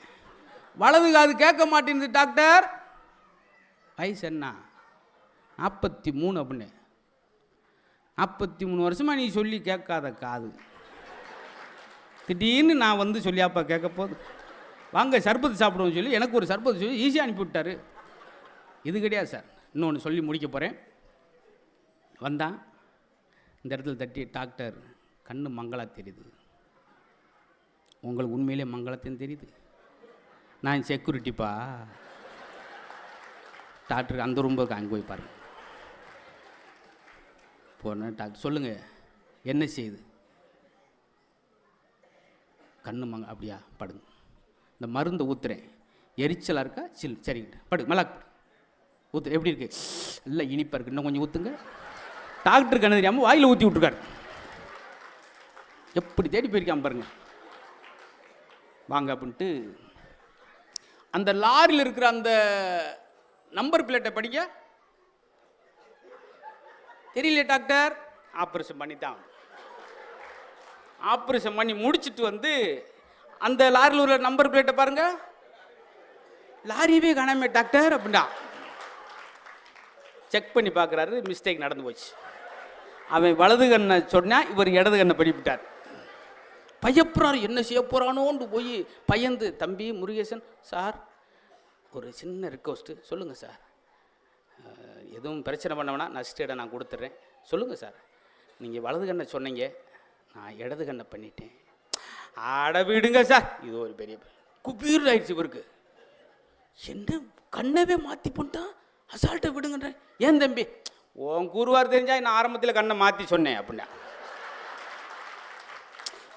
வலது காது கேட்க மாட்டேங்குது டாக்டர். வயசு என்ன? 43 அப்படின்னு. 43 வருஷமாக நீ சொல்லி கேட்காத காது திடீர்னு நான் வந்து சொல்லியாப்பா கேட்க போகுது. வாங்க சர்பத்து சாப்பிடுவோம்னு சொல்லி எனக்கு ஒரு சர்பத்து சொல்லி ஈஸியாக அனுப்பிவிட்டார். இது கிடையாது சார், இன்னொன்று சொல்லி முடிக்க போகிறேன். வந்தான், இந்த இடத்துல தட்டி, டாக்டர் கண்ணு மங்களா தெரியுது. உங்களுக்கு உண்மையிலே மங்களத்தையும் தெரியுது. நான் செக்யூரிட்டிப்பா. டாக்டருக்கு அந்த ரூம்புக்கு அங்கே போய் பாருங்க. போனேன். டாக்டர் சொல்லுங்கள் என்ன செய்யுது? கண்ணு மங்க. அப்படியா, படுங்க. இந்த மருந்தை ஊற்றுறேன். எரிச்சலாக இருக்கா? சரிங்க, படுங்க. மலாக்கு ஊற்று. எப்படி இருக்கு? இல்லை இனிப்பாக இருக்குது, இன்னும் கொஞ்சம் ஊற்றுங்க. டாக்டர் கண்ணு தெரியாமல் வாயில் ஊற்றி விட்ருக்காரு. எப்படி தேடி போயிருக்காம பாருங்க. வாங்க அப்படின்ட்டு அந்த லாரியில் இருக்கிற அந்த நம்பர் பிளேட்டை படிக்க தெரியல டாக்டர். ஆப்ரேஷன் பண்ணித்தான். ஆப்ரேஷன் பண்ணி முடிச்சுட்டு வந்து அந்த லாரியில் உள்ள நம்பர் பிளேட்டை பாருங்க, லாரியவே காணாமே டாக்டர் அப்படின்னா. செக் பண்ணி பார்க்குறாரு, மிஸ்டேக் நடந்து போச்சு. அவன் வலது கண்ணை சொன்னால் இவர் இடது கண்ணை படிப்பிட்டார். பயப்புறாரு, என்ன செய்ய போகிறானோன்னு போய் பயந்து, தம்பி முருகேசன் சார் ஒரு சின்ன ரிக்வஸ்ட்டு சொல்லுங்கள் சார், எதுவும் பிரச்சனை பண்ணவனா நஷ்ட இடம் நான் கொடுத்துட்றேன், சொல்லுங்கள் சார். நீங்கள் வலது கண்ணை சொன்னீங்க, நான் இடது கண்ணை பண்ணிட்டேன். ஆட விடுங்க சார். இது ஒரு பெரிய குபீர் ஆயிடுச்சு இவருக்கு. என்ன கண்ணவே மாற்றி போட்டான், அசால்ட்டை விடுங்கன்ற. ஏன் தம்பி, உன் கூறுவார் தெரிஞ்சா நான் ஆரம்பத்தில் கண்ணை மாற்றி சொன்னேன் அப்படின்னா.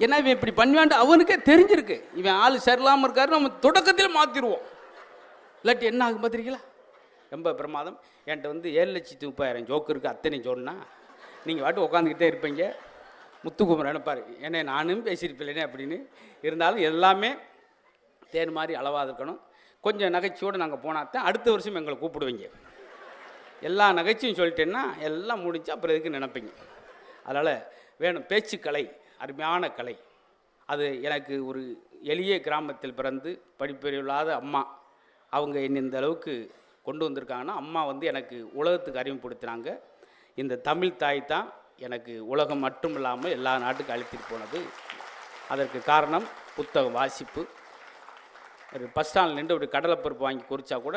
ஏன்னா இவன் இப்படி பண்ணுவான்ட்டு அவனுக்கே தெரிஞ்சிருக்கு. இவன் ஆள் சரியில்லாமல் இருக்காரு, நம்ம தொடக்கத்தில் மாற்றிடுவோம். இல்லாட்டி என்ன ஆகும் பார்த்துருக்கீங்களா? ரொம்ப பிரமாதம். என்கிட்ட வந்து 7,30,000 ஜோக்கு இருக்குது. அத்தனை சொன்னால் நீங்கள் வாட்டு உட்காந்துக்கிட்டே இருப்பீங்க. முத்துக்குமரன் நினைப்பார், ஏன்னா நானும் பேசியிருப்பேனே அப்படின்னு. இருந்தாலும் எல்லாமே தேன் மாதிரி அளவாக இருக்கணும். கொஞ்சம் நகைச்சியோடு நாங்கள் போனாத்தான் அடுத்த வருஷம் எங்களை கூப்பிடுவீங்க. எல்லா நகைச்சியும் சொல்லிட்டேன்னா எல்லாம் முடிஞ்சு அப்புறம் எதுக்கு நினைப்பீங்க. அதனால் வேணும் பேச்சுக்கலை, அருமையான கலை. அது எனக்கு ஒரு எளிய கிராமத்தில் பிறந்து படிப்பறிவில்லாத அம்மா அவங்க என்னை இந்த அளவுக்கு கொண்டு வந்திருக்காங்கன்னா, அம்மா வந்து எனக்கு உலகத்துக்கு அறிமுகப்படுத்தினாங்க. இந்த தமிழ் தாய் தான் எனக்கு உலகம் மட்டும் இல்லாமல் எல்லா நாட்டுக்கும் அழைத்திட்டு போனது. அதற்கு காரணம் புத்தக வாசிப்பு. ஒரு பஸ் ஸ்டாண்டில் நின்று ஒரு கடலைப்பருப்பு வாங்கி குறித்தா கூட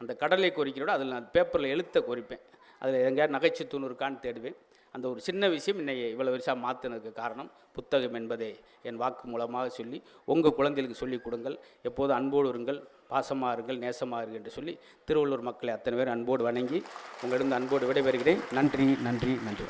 அந்த கடலை குறிக்கிறோட அதில் நான் பேப்பரில் எழுத்த குறிப்பேன். அதில் எங்கேயாவது நகைச்சுத்தூண் இருக்கான்னு தேடுவேன். அந்த ஒரு சின்ன விஷயம் என்னை இவ்வளோ வருஷம் மாற்றினதுக்கு காரணம் புத்தகம் என்பதை என் வாக்கு மூலமாக சொல்லி உங்கள் குழந்தைகளுக்கு சொல்லிக் கொடுங்கள். எப்போதும் அன்போடு இருங்கள், பாசமாக இருங்கள், நேசமாக இருங்கள் என்று சொல்லி திருவள்ளூர் மக்களை அத்தனை பேர் அன்போடு வணங்கி உங்களிடம் அன்போடு விடைபெறுகிறேன். நன்றி நன்றி நன்றி.